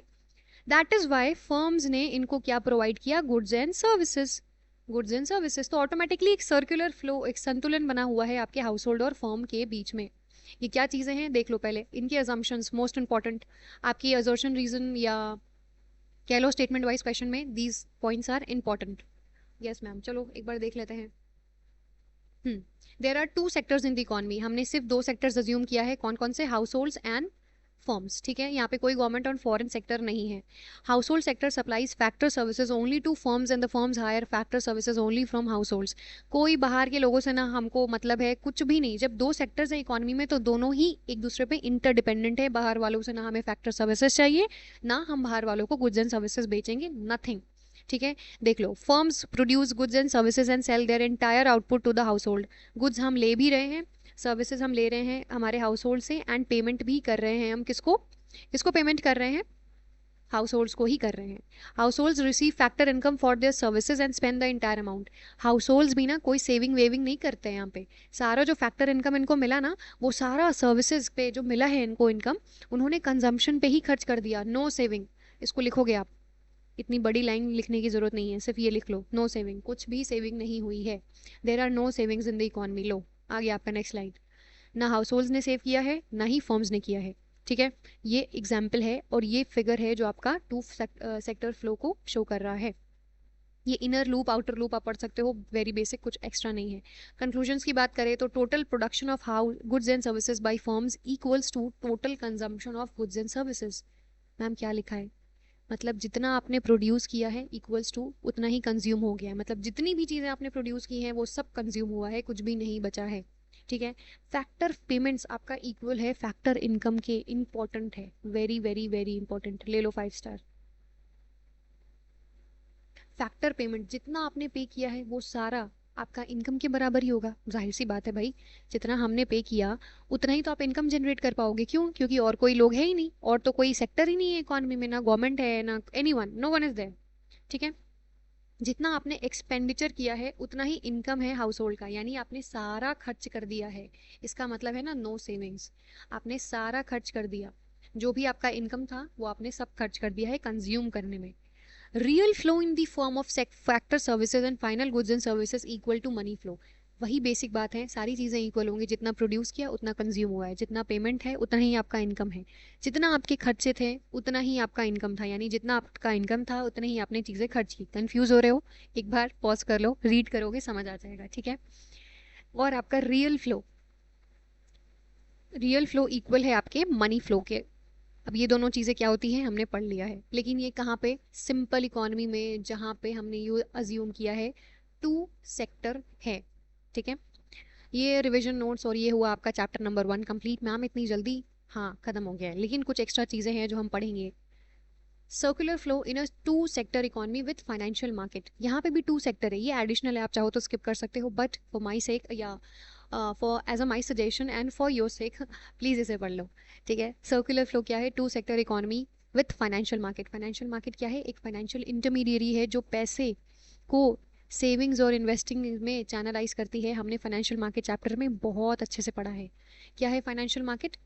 दैट इज वाई फर्म्स ने इनको क्या प्रोवाइड किया, goods and services. Goods and services, तो ऑटोमेटिकली एक सर्कुलर फ्लो, एक संतुलन बना हुआ है आपके हाउस होल्ड और फर्म के बीच में। ये क्या चीजें हैं देख लो पहले, इनके अजम्पशंस मोस्ट इंपॉर्टेंट। आपकी असर्शन रीजन या कह लो स्टेटमेंट वाइज क्वेश्चन में these points are important. Yes ma'am, चलो एक बार देख लेते हैं। There are two sectors in the economy, हमने सिर्फ दो सेक्टर्स अज्यूम किया है, कौन कौन से, हाउस होल्ड्स एंड फर्म्स। ठीक है, यहाँ पे कोई गवर्नमेंट और फॉरेन सेक्टर नहीं है। House hold sector supplies factor services only to firms and the firms hire factor services only from house holds. कोई बाहर के लोगों से ना हमको मतलब है, कुछ भी नहीं। जब दो सेक्टर्स है इकोनॉमी में तो दोनों ही एक दूसरे पे इंटरडिपेंडेंट है। बाहर वालों से ना हमें फैक्टर सर्विसेज चाहिए, ना हम बाहर वालों को गुड्स एंड सर्विसेज बेचेंगे, नथिंग। ठीक है, देख लो, firms produce goods and services and sell their entire output to the household. Goods हम ले भी रहे हैं, सर्विसेज हम ले रहे हैं हमारे हाउस होल्ड से, एंड पेमेंट भी कर रहे हैं हम किसको, किसको पेमेंट कर रहे हैं, हाउस होल्ड्स को ही कर रहे हैं। House holds receive factor income for their services and spend the entire amount. House holds भी ना कोई सेविंग वेविंग नहीं करते हैं यहाँ पे। सारा जो फैक्टर इनकम इनको मिला ना, वो सारा सर्विसेज पे जो मिला है इनको इनकम, उन्होंने कंजम्पशन पे ही खर्च कर दिया, नो सेविंग। इसको लिखोगे आप, इतनी बड़ी लाइन लिखने की जरूरत नहीं है, सिर्फ ये लिख लो, नो सेविंग, कुछ भी सेविंग नहीं हुई है। There are no savings in the economy. लो आ गया आपका नेक्स्ट लाइन, ना हाउस होल्ड्स ने सेव किया है ना ही फर्म्स ने किया है। ठीक है, ये एग्जाम्पल है और ये फिगर है जो आपका टू सेक्टर फ्लो को शो कर रहा है। ये इनर लूप आउटर लूप आप पढ़ सकते हो, वेरी बेसिक, कुछ एक्स्ट्रा नहीं है। कंक्लूजन्स की बात करें तो total production of how goods and services by firms equals to total consumption of goods and services. Ma'am क्या लिखा है, मतलब जितना आपने प्रोड्यूस किया है इक्वल्स टू उतना ही कंज्यूम हो गया है, मतलब जितनी भी चीज़ें आपने प्रोड्यूस की हैं वो सब कंज्यूम हुआ है, कुछ भी नहीं बचा है। ठीक है, फैक्टर पेमेंट्स आपका इक्वल है फैक्टर इनकम के, इंपॉर्टेंट है, वेरी वेरी वेरी इंपॉर्टेंट, ले लो 5 स्टार। फैक्टर पेमेंट, जितना आपने पे किया है वो सारा आपका इनकम के बराबर ही होगा। जाहिर सी बात है भाई, जितना हमने पे किया उतना ही तो आप इनकम जनरेट कर पाओगे। क्यों? क्योंकि और कोई लोग है ही नहीं, और तो कोई सेक्टर ही नहीं है इकोनॉमी में, ना गवर्नमेंट है ना anyone, no one is there. ठीक है। जितना आपने एक्सपेंडिचर किया है उतना ही इनकम है हाउस होल्ड का, यानी आपने सारा खर्च कर दिया है। इसका मतलब है ना नो सेविंग्स। आपने सारा खर्च कर दिया, जो भी आपका इनकम था वो आपने सब खर्च कर दिया है कंज्यूम करने में। Real flow in the form of factor services and final goods and services equal to money flow. वही बेसिक बात है, सारी चीज़ें इक्वल होंगी। जितना प्रोड्यूस किया उतना कंज्यूम हुआ है, जितना पेमेंट है उतना ही आपका इनकम है, जितना आपके खर्चे थे उतना ही आपका इनकम था, यानी जितना आपका इनकम था उतना ही आपने चीज़ें खर्च की। कंफ्यूज हो रहे हो? एक बार पॉज कर लो, रीड करोगे समझ आ जाएगा। ठीक है। और आपका रियल फ्लो इक्वल है आपके मनी फ्लो के। अब ये दोनों चीज़ें क्या होती हैं हमने पढ़ लिया है, लेकिन ये कहाँ पे? सिंपल इकोनॉमी में, जहाँ पे हमने ये अज्यूम किया है टू सेक्टर है। ठीक है। ये रिवीजन नोट्स और ये हुआ आपका चैप्टर नंबर 1 कंप्लीट। मैम इतनी जल्दी? हाँ खत्म हो गया है, लेकिन कुछ एक्स्ट्रा चीज़ें हैं जो हम पढ़ेंगे। Circular flow in a two sector economy with financial market. यहाँ पे भी टू सेक्टर है, ये एडिशनल है, आप चाहो तो स्किप कर सकते हो, बट फॉर माई सेक या for as a my suggestion and for your sake please इसे पढ़ लो। ठीक है। सर्कुलर फ्लो क्या है? Two sector economy with financial market. Financial market क्या है? एक फाइनेंशियल इंटरमीडियरी है जो पैसे को सेविंग्स और इन्वेस्टिंग में चैनलाइज करती है। हमने फाइनेंशियल मार्केट चैप्टर में बहुत अच्छे से पढ़ा है। क्या है financial market?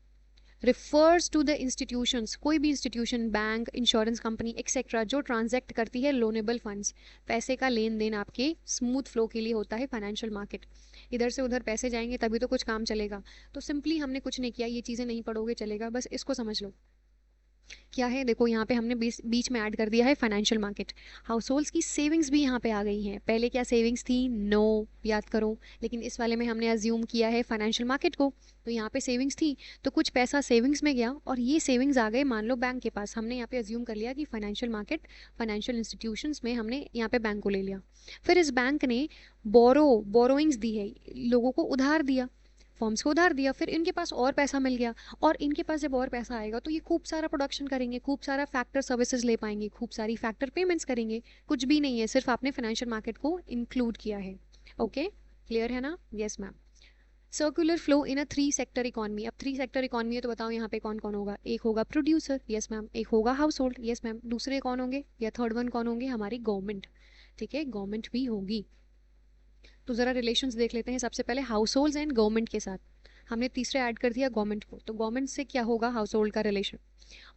Refers to the institutions, कोई भी institution, bank, insurance company etcetera जो ट्रांजैक्ट करती है लोनेबल फंड्स, पैसे का लेन देन आपके स्मूथ फ्लो के लिए होता है फाइनेंशियल मार्केट। इधर से उधर पैसे जाएंगे तभी तो कुछ काम चलेगा। तो सिंपली हमने कुछ नहीं किया, ये चीज़ें नहीं पढ़ोगे चलेगा, बस इसको समझ लो। क्या है देखो, यहाँ पे हमने बीच में ऐड कर दिया है फाइनेंशियल मार्केट। हाउस होल्ड्स की सेविंग्स भी यहाँ पे आ गई हैं। पहले क्या सेविंग्स थी? नो, याद करो। लेकिन इस वाले में हमने अज्यूम किया है फाइनेंशियल मार्केट को, तो यहाँ पे सेविंग्स थी तो कुछ पैसा सेविंग्स में गया और ये सेविंग्स आ गए मान लो बैंक के पास। हमने यहाँ पे अज्यूम कर लिया कि फाइनेंशियल मार्केट, फाइनेंशियल इंस्टीट्यूशंस में हमने यहाँ पे बैंक को ले लिया। फिर इस बैंक ने बोरोइंग्स दी है, लोगों को उधार दिया, फॉर्म्स को उधार दिया, फिर इनके पास और पैसा मिल गया। और इनके पास जब और पैसा आएगा तो ये खूब सारा प्रोडक्शन करेंगे, खूब सारा फैक्टर सर्विसेज ले पाएंगे, खूब सारी फैक्टर पेमेंट्स करेंगे। कुछ भी नहीं है, सिर्फ आपने फाइनेंशियल मार्केट को इंक्लूड किया है। ओके, क्लियर है ना? Yes ma'am. Circular flow in a three sector economy. अब थ्री सेक्टर इकोनॉमी है तो बताओ यहाँ पे कौन कौन होगा? एक होगा प्रोड्यूसर, यस मैम। एक होगा हाउस होल्ड, यस मैम। दूसरे कौन होंगे या थर्ड वन कौन होंगे? हमारी गवर्नमेंट। ठीक है, गवर्नमेंट भी होगी। तो ज़रा रिलेशंस देख लेते हैं सबसे पहले हाउस होल्ड्स एंड गवर्नमेंट के साथ। हमने तीसरे ऐड कर दिया गवर्नमेंट को, तो गवर्नमेंट से क्या होगा? हाउस होल्ड का relation.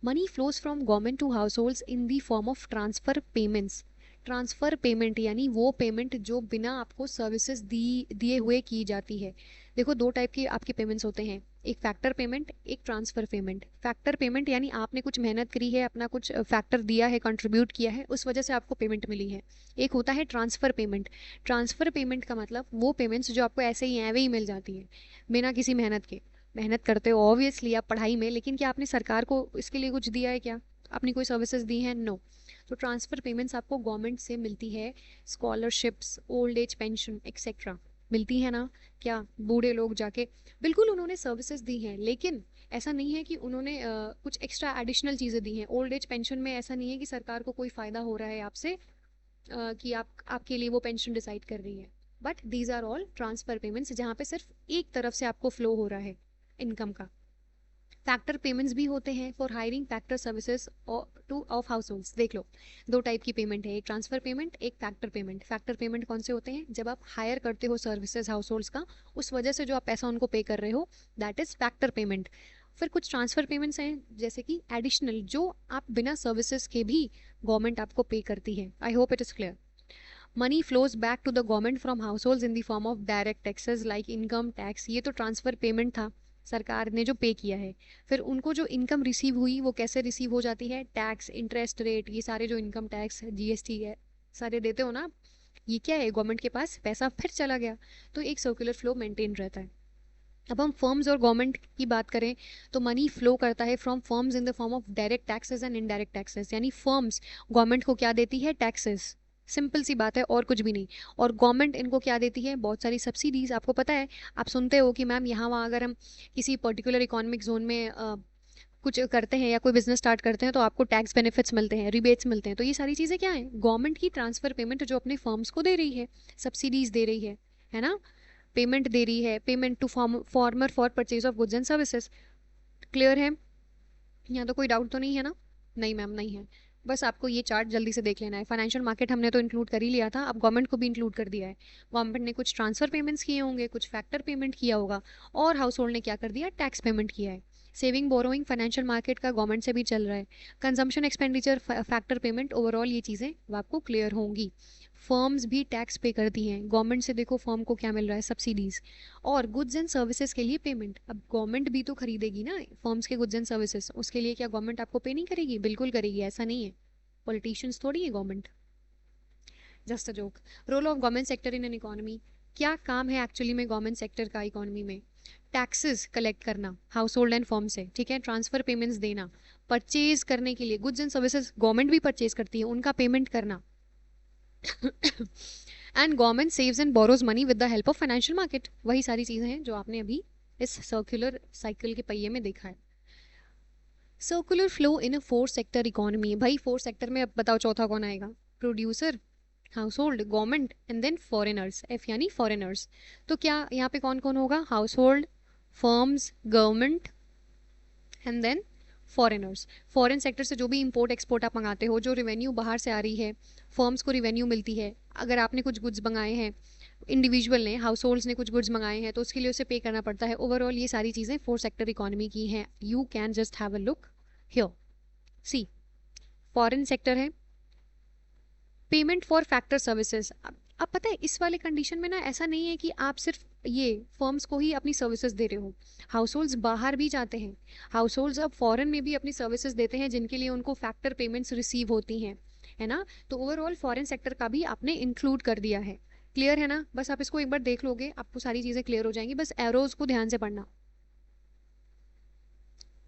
Money flows from government to households in the form of transfer payments. Transfer payment यानी वो पेमेंट जो बिना आपको सर्विसेज दिए हुए की जाती है। देखो दो टाइप की आपके पेमेंट्स होते हैं, एक फैक्टर पेमेंट, एक ट्रांसफर पेमेंट। फैक्टर पेमेंट यानी आपने कुछ मेहनत करी है, अपना कुछ फैक्टर दिया है, कंट्रीब्यूट किया है, उस वजह से आपको पेमेंट मिली है। एक होता है ट्रांसफर पेमेंट। ट्रांसफर पेमेंट का मतलब वो पेमेंट्स जो आपको ऐसे ही ऐवे ही मिल जाती है बिना किसी मेहनत के। मेहनत करते हो ऑब्वियसली आप पढ़ाई में, लेकिन क्या आपने सरकार को इसके लिए कुछ दिया है? क्या अपनी कोई सर्विसेज दी हैं? नो। तो ट्रांसफर पेमेंट्स आपको गवर्नमेंट से मिलती है, scholarships, old age pension etcetera मिलती है ना। क्या बूढ़े लोग जाके, बिल्कुल उन्होंने सर्विसेज दी हैं, लेकिन ऐसा नहीं है कि उन्होंने कुछ एक्स्ट्रा एडिशनल चीज़ें दी हैं। ओल्ड एज पेंशन में ऐसा नहीं है कि सरकार को कोई फ़ायदा हो रहा है आपसे, कि आपके लिए वो पेंशन डिसाइड कर रही है। But these are all transfer payments जहाँ पे सिर्फ एक तरफ से आपको फ्लो हो रहा है इनकम का। फैक्टर पेमेंट्स भी होते हैं for hiring factor services two of house holds. देख लो, दो टाइप की पेमेंट है, एक ट्रांसफर पेमेंट, एक फैक्टर पेमेंट। फैक्टर पेमेंट कौन से होते हैं? जब आप हायर करते हो सर्विसेज हाउस होल्ड्स का, उस वजह से जो आप पैसा उनको पे कर रहे हो, दैट इज फैक्टर पेमेंट। फिर कुछ ट्रांसफर पेमेंट्स हैं जैसे कि एडिशनल, जो आप बिना सर्विसेज के भी गवर्नमेंट आपको पे करती है। I hope it is clear. Money flows back to the government from house holds in the form of direct taxes like income tax. ये तो ट्रांसफर पेमेंट था, सरकार ने जो पे किया है। फिर उनको जो इनकम रिसीव हुई वो कैसे रिसीव हो जाती है? टैक्स, इंटरेस्ट रेट, ये सारे जो इनकम टैक्स, जीएसटी है, सारे देते हो ना। ये क्या है? गवर्नमेंट के पास पैसा फिर चला गया, तो एक सर्कुलर फ्लो मेंटेन रहता है। अब हम फर्म्स और गवर्नमेंट की बात करें तो मनी फ्लो करता है from firms in the form of direct taxes and indirect taxes. यानी फर्म्स गवर्नमेंट को क्या देती है? टैक्सेस। सिंपल सी बात है, और कुछ भी नहीं। और गवर्नमेंट इनको क्या देती है? बहुत सारी सब्सिडीज। आपको पता है, आप सुनते हो कि मैम यहाँ वहाँ अगर हम किसी पर्टिकुलर इकोनॉमिक जोन में कुछ करते हैं या कोई बिजनेस स्टार्ट करते हैं तो आपको टैक्स बेनिफिट्स मिलते हैं, रिबेट्स मिलते हैं, तो ये सारी चीज़ें क्या है, गवर्नमेंट की ट्रांसफर पेमेंट जो अपने फर्म्स को दे रही है, सब्सिडीज दे रही है ना, पेमेंट दे रही है, payment to farmer for purchase of goods and services. Clear है? यहाँ तो कोई डाउट तो नहीं है ना? नहीं मैम, नहीं है। बस आपको ये चार्ट जल्दी से देख लेना है। फाइनेंशियल मार्केट हमने तो इंक्लूड कर ही लिया था, अब गवर्नमेंट को भी इंक्लूड कर दिया है। गवर्नमेंट ने कुछ ट्रांसफर पेमेंट्स किए होंगे, कुछ फैक्टर पेमेंट किया होगा, और हाउस होल्ड ने क्या कर दिया, टैक्स पेमेंट किया है। सेविंग बोरोइंग फाइनेंशियल मार्केट का गवर्नमेंट से भी चल रहा है। Consumption expenditure, factor payment, overall ये चीज़ें आपको क्लियर होंगी। फर्म्स भी टैक्स पे करती हैं, गवर्नमेंट से देखो फर्म को क्या मिल रहा है, सब्सिडीज। और गुड्स एंड सर्विसेज के लिए पेमेंट, अब गवर्नमेंट भी तो खरीदेगी ना फर्म्स के गुड्स एंड सर्विसेज, उसके लिए क्या गवर्नमेंट आपको पे नहीं करेगी? बिल्कुल करेगी, ऐसा नहीं है, पॉलिटिशियंस थोड़ी है government. Just a joke. Role of government sector in an economy, क्या काम है एक्चुअली में गवर्नमेंट सेक्टर का इकोनॉमी में? टैक्सेस कलेक्ट करना हाउस होल्ड एंड फर्म से, ठीक है, ट्रांसफर पेमेंट्स देना, परचेज करने के लिए गुड्स एंड सर्विसेज गवर्नमेंट भी परचेज करती है, उनका पेमेंट करना। And government saves and borrows money with the help of financial market, वही सारी चीजें हैं जो आपने अभी इस सर्कुलर साइकिल के पहिए में देखा है। Circular flow in a four sector economy, भाई फोर सेक्टर में अब बताओ चौथा कौन आएगा? Producer, household, government and then foreigners, F यानी फॉरेनर्स। तो क्या यहाँ पे कौन कौन होगा? Household, firms, government and then foreigners. Foreign sector से जो भी इंपोर्ट एक्सपोर्ट आप मंगाते हो, जो रिवेन्यू बाहर से आ रही है, फर्म्स को रिवेन्यू मिलती है। अगर आपने कुछ गुड्स मंगाए हैं, इंडिविजुअल ने, हाउस होल्ड्स ने कुछ गुड्स मंगाए हैं, तो उसके लिए उसे पे करना पड़ता है। ओवरऑल ये सारी चीज़ें फोर सेक्टर इकोनॉमी की हैं। You can just have a look here. See, foreign sector है, पेमेंट फॉर फैक्टर सर्विसेज। अब पता है इस वाले कंडीशन में ना ऐसा नहीं है कि आप सिर्फ ये फर्म्स को ही अपनी सर्विसेज दे रहे हो, हाउस होल्ड्स बाहर भी जाते हैं। हाउस होल्ड्स अब फॉरेन में भी अपनी सर्विसेज देते हैं, जिनके लिए उनको फैक्टर पेमेंट्स रिसीव होती हैं, है ना। तो ओवरऑल फॉरेन सेक्टर का भी आपने इंक्लूड कर दिया है। क्लियर है ना? बस आप इसको एक बार देख लोगे, आपको सारी चीज़ें क्लियर हो जाएंगी, बस एरोज को ध्यान से पढ़ना।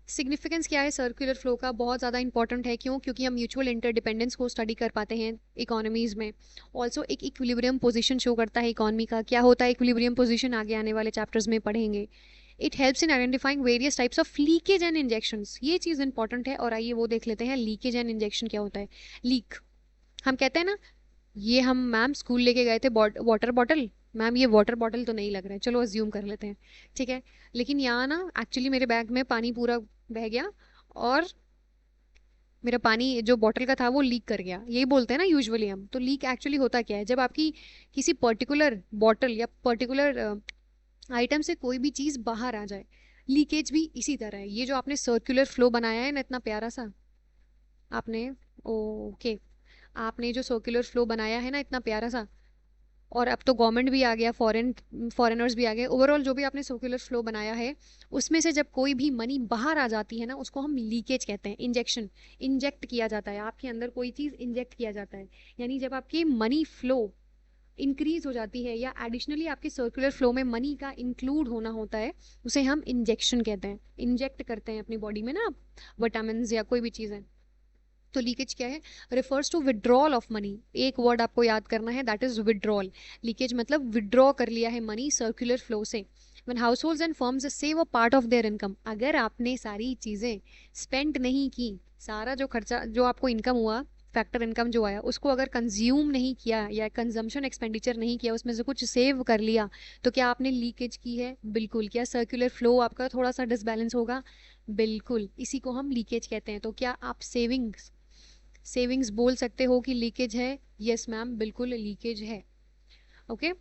सिग्निफिकेंस क्या है सर्कुलर फ्लो का? बहुत ज़्यादा इंपॉर्टेंट है। क्यों? क्योंकि हम म्यूचुअल इंटरडिपेंडेंस को स्टडी कर पाते हैं इकोनॉमीज में। ऑल्सो एक इक्विलिब्रियम पोजीशन शो करता है इकोनॉमी का। क्या होता है इक्विलिब्रियम पोजीशन, आगे आने वाले चैप्टर्स में पढ़ेंगे। It helps in identifying various types of leakage and injections, ये चीज़ इंपॉर्टेंट है। और आइए वो देख लेते हैं, लीकेज एंड इंजेक्शन क्या होता है। लीक, हम कहते हैं ना, ये हम मैम स्कूल लेके गए थे वाटर बॉटल, मैम ये वाटर बॉटल तो नहीं लग रहा है, चलो अज्यूम कर लेते हैं, ठीक है। लेकिन यहाँ ना एक्चुअली मेरे बैग में पानी पूरा बह गया, और मेरा पानी जो बॉटल का था वो लीक कर गया, यही बोलते हैं ना यूजुअली हम। तो लीक एक्चुअली होता क्या है? जब आपकी किसी पर्टिकुलर बॉटल या पर्टिकुलर आइटम से कोई भी चीज़ बाहर आ जाए। लीकेज भी इसी तरह है। ये जो आपने सर्कुलर फ्लो बनाया है ना इतना प्यारा सा, आपने, ओके, आपने जो सर्कुलर फ्लो बनाया है ना इतना प्यारा सा, और अब तो गवर्नमेंट भी आ गया, फॉरेनर्स भी आ गए, ओवरऑल जो भी आपने सर्कुलर फ्लो बनाया है, उसमें से जब कोई भी मनी बाहर आ जाती है ना, उसको हम लीकेज कहते हैं। इंजेक्शन, इंजेक्ट किया जाता है, आपके अंदर कोई चीज़ इंजेक्ट किया जाता है, यानी जब आपकी मनी फ्लो इंक्रीज हो जाती है या एडिशनली आपके सर्कुलर फ्लो में मनी का इंक्लूड होना होता है, उसे हम इंजेक्शन कहते हैं। इंजेक्ट करते हैं अपनी बॉडी में ना आप विटामिन या कोई भी चीज़ है। तो लीकेज क्या है? Refers to withdrawal of money. एक वर्ड आपको याद करना है, दैट इज विड्रॉल। लीकेज मतलब विड्रॉ कर लिया है मनी सर्कुलर फ्लो से। When households and firms save a part of their income, अगर आपने सारी चीज़ें स्पेंड नहीं की, सारा जो खर्चा जो आपको इनकम हुआ, फैक्टर इनकम जो आया, उसको अगर कंज्यूम नहीं किया या कंजम्पशन एक्सपेंडिचर नहीं किया, उसमें से कुछ सेव कर लिया, तो क्या आपने लीकेज की है? बिल्कुल। क्या सर्कुलर फ्लो आपका थोड़ा सा डिसबैलेंस होगा? बिल्कुल, इसी को हम लीकेज कहते हैं। तो क्या आप सेविंग्स सेविंग्स बोल सकते हो कि लीकेज है? यस मैम, बिल्कुल लीकेज है। ओके,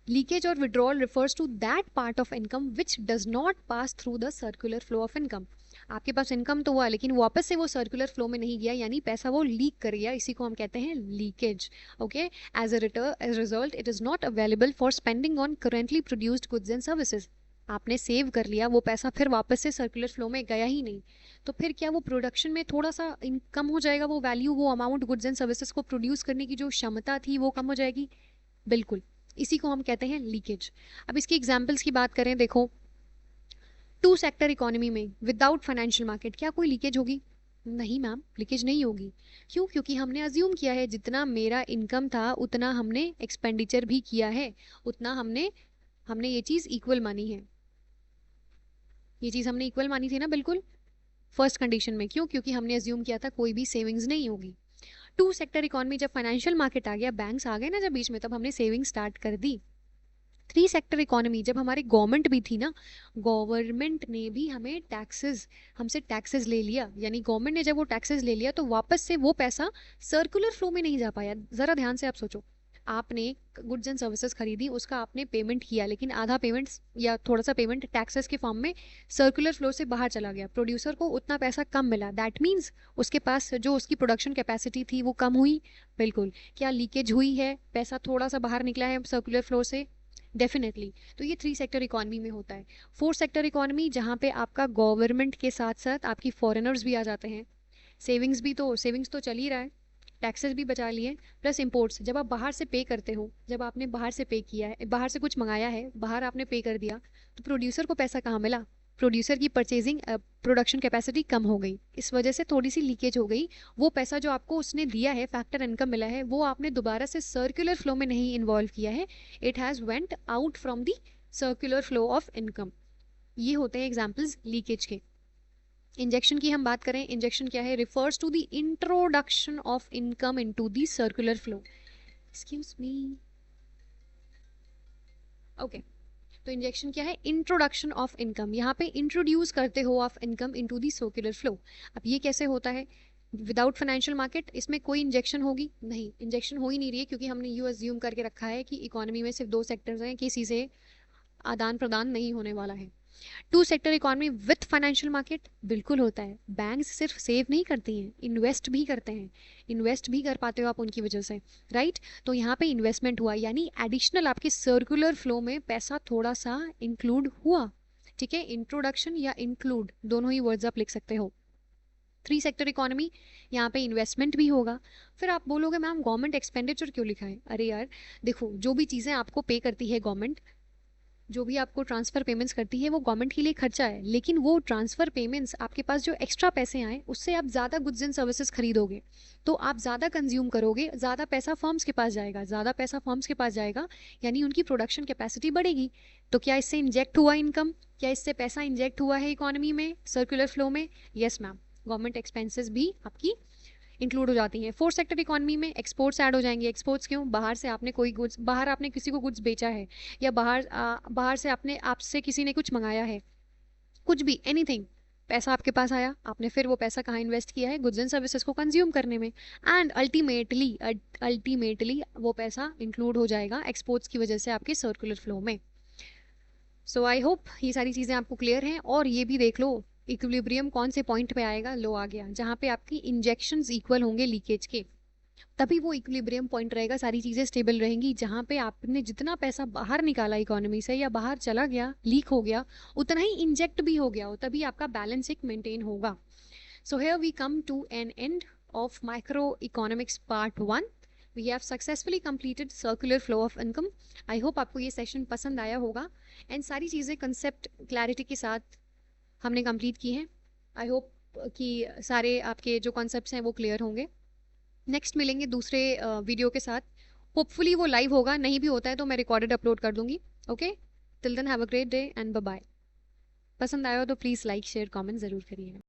लीकेज और withdrawal refers to that part of income which does not pass through the circular flow of income. आपके पास इनकम तो हुआ, लेकिन वापस से वो सर्कुलर फ्लो में नहीं गया, यानी पैसा वो लीक कर गया, इसी को हम कहते हैं leakage. Okay, as result it is not available for spending on currently produced goods and services. आपने सेव कर लिया, वो पैसा फिर वापस से सर्कुलर फ्लो में गया ही नहीं, तो फिर क्या वो प्रोडक्शन में थोड़ा सा कम हो जाएगा? वो वैल्यू, वो अमाउंट गुड्स एंड सर्विसेज को प्रोड्यूस करने की जो क्षमता थी वो कम हो जाएगी। बिल्कुल, इसी को हम कहते हैं लीकेज। अब इसकी एग्जांपल्स की बात करें, देखो, टू सेक्टर इकोनॉमी में विदाउट फाइनेंशियल मार्केट क्या कोई लीकेज होगी? नहीं मैम, लीकेज नहीं होगी। क्यों? क्योंकि हमने अज्यूम किया है जितना मेरा इनकम था उतना हमने एक्सपेंडिचर भी किया है, उतना हमने हमने ये चीज़ इक्वल मानी है। ये चीज़ हमने इक्वल मानी थी ना बिल्कुल फर्स्ट कंडीशन में। क्यों? क्योंकि हमने अज्यूम किया था कोई भी सेविंग्स नहीं होगी। टू सेक्टर इकोनॉमी, जब फाइनेंशियल मार्केट आ गया, बैंक्स आ गए ना जब बीच में, तब हमने सेविंग स्टार्ट कर दी। थ्री सेक्टर इकोनॉमी, जब हमारी गवर्नमेंट भी थी ना, गवर्नमेंट ने भी हमें टैक्सेस, हमसे टैक्सेस ले लिया, यानी गवर्नमेंट ने जब वो टैक्सेस ले लिया तो वापस से वो पैसा सर्कुलर फ्लो में नहीं जा पाया। जरा ध्यान से आप सोचो, आपने गुड्स एंड सर्विसेज खरीदी, उसका आपने पेमेंट किया, लेकिन आधा पेमेंट या थोड़ा सा पेमेंट टैक्सेस के फॉर्म में सर्कुलर फ्लो से बाहर चला गया, प्रोड्यूसर को उतना पैसा कम मिला। दैट मीन्स उसके पास जो उसकी प्रोडक्शन कैपेसिटी थी वो कम हुई। बिल्कुल। क्या लीकेज हुई है, पैसा थोड़ा सा बाहर निकला है सर्कुलर फ्लो से? डेफिनेटली। तो ये थ्री सेक्टर इकोनॉमी में होता है। फोर सेक्टर इकोनॉमी, जहाँ पे आपका गवर्नमेंट के साथ साथ आपकी फॉरेनर्स भी आ जाते हैं। सेविंग्स तो चल ही रहा है, टैक्सेस भी बचा लिए, प्लस इंपोर्ट्स। जब आप बाहर से पे करते हो, जब आपने बाहर से पे किया है, बाहर से कुछ मंगाया है, बाहर आपने पे कर दिया, तो प्रोड्यूसर को पैसा कहाँ मिला? प्रोड्यूसर की परचेजिंग प्रोडक्शन कैपेसिटी कम हो गई, इस वजह से थोड़ी सी लीकेज हो गई। वो पैसा जो आपको उसने दिया है, फैक्टर इनकम मिला है, वो आपने दोबारा से सर्कुलर फ्लो में नहीं इन्वॉल्व किया है, it has went out from the circular flow of income. ये होते हैं एग्जाम्पल्स लीकेज के। इंजेक्शन की हम बात करें, इंजेक्शन क्या है? Refers to the introduction of income into the circular flow. Excuse me, okay. तो इंजेक्शन क्या है? Introduction of income. यहाँ पे इंट्रोड्यूस करते हो of income into the circular flow. अब ये कैसे होता है? विदाउट फाइनेंशियल मार्केट इसमें कोई इंजेक्शन होगी नहीं, इंजेक्शन हो ही नहीं रही है, क्योंकि हमने यू अज्यूम करके रखा है कि इकोनॉमी में सिर्फ दो सेक्टर्स हैं, किसी से आदान प्रदान नहीं होने वाला है। Two sector economy with financial market, बिल्कुल होता है। बैंक्स सिर्फ सेव नहीं करती हैं, इन्वेस्ट भी करते हैं। इन्वेस्ट भी कर पाते हो आप उनकी वजह से, राइट? तो यहाँ पे इन्वेस्टमेंट हुआ, यानी एडिशनल आपके सर्कुलर फ्लो में पैसा थोड़ा सा इंक्लूड हुआ। ठीक है, इंट्रोडक्शन या इंक्लूड दोनों ही वर्ड्स आप लिख सकते हो। थ्री सेक्टर इकोनॉमी, यहाँ पे इन्वेस्टमेंट भी होगा। फिर आप बोलोगे मैम गवर्नमेंट एक्सपेंडिचर क्यों लिखा है? अरे यार देखो, जो भी चीज़ें आपको पे करती है गवर्नमेंट, जो भी आपको ट्रांसफ़र पेमेंट्स करती है, वो गवर्नमेंट के लिए खर्चा है, लेकिन वो ट्रांसफ़र पेमेंट्स, आपके पास जो एक्स्ट्रा पैसे आए उससे आप ज़्यादा गुड्स एंड सर्विसेज खरीदोगे, तो आप ज़्यादा कंज्यूम करोगे, ज़्यादा पैसा फर्म्स के पास जाएगा, ज़्यादा पैसा फर्म्स के पास जाएगा, यानी उनकी प्रोडक्शन कैपेसिटी बढ़ेगी। तो क्या इससे इंजेक्ट हुआ इनकम? क्या इससे पैसा इंजेक्ट हुआ है इकोनॉमी में, सर्कुलर फ्लो में? यस मैम, गवर्नमेंट एक्सपेंसेस भी आपकी इंक्लूड हो जाती हैं। फोर्थ सेक्टर इकोनॉमी में एक्सपोर्ट्स ऐड हो जाएंगे। एक्सपोर्ट्स क्यों? बाहर से आपने कोई गुड्स, बाहर आपने किसी को गुड्स बेचा है, या बाहर से आपने, आपसे किसी ने कुछ मंगाया है, कुछ भी, एनीथिंग, पैसा आपके पास आया, आपने फिर वो पैसा कहाँ इन्वेस्ट किया है? गुड्स एंड सर्विसेज को कंज्यूम करने में। एंड अल्टीमेटली वो पैसा इंक्लूड हो जाएगा एक्सपोर्ट्स की वजह से आपके सर्कुलर फ्लो में। सो आई होप ये सारी चीज़ें आपको क्लियर हैं। और ये भी देख लो, इक्विलिब्रियम कौन से पॉइंट पे आएगा? लो आ गया, जहाँ पे आपकी इंजेक्शंस इक्वल होंगे लीकेज के, तभी वो इक्विलिब्रियम पॉइंट रहेगा, सारी चीज़ें स्टेबल रहेंगी। जहाँ पे आपने जितना पैसा बाहर निकाला इकोनॉमी से या बाहर चला गया, लीक हो गया, उतना ही इंजेक्ट भी हो गया हो, तभी आपका बैलेंस एक मेंटेन होगा। So here we come to an end of microeconomics part 1। We have successfully completed circular flow of income. I hope आपको ये सेशन पसंद आया होगा, एंड सारी चीज़ें कंसेप्ट क्लैरिटी के साथ हमने कंप्लीट की हैं। आई होप कि सारे आपके जो कॉन्सेप्ट्स हैं वो क्लियर होंगे। नेक्स्ट मिलेंगे दूसरे वीडियो के साथ। होपफुली वो लाइव होगा, नहीं भी होता है तो मैं रिकॉर्डेड अपलोड कर दूंगी। Okay, till then have a great day and bye bye. पसंद आया हो तो प्लीज़ लाइक शेयर कमेंट ज़रूर करिएगा।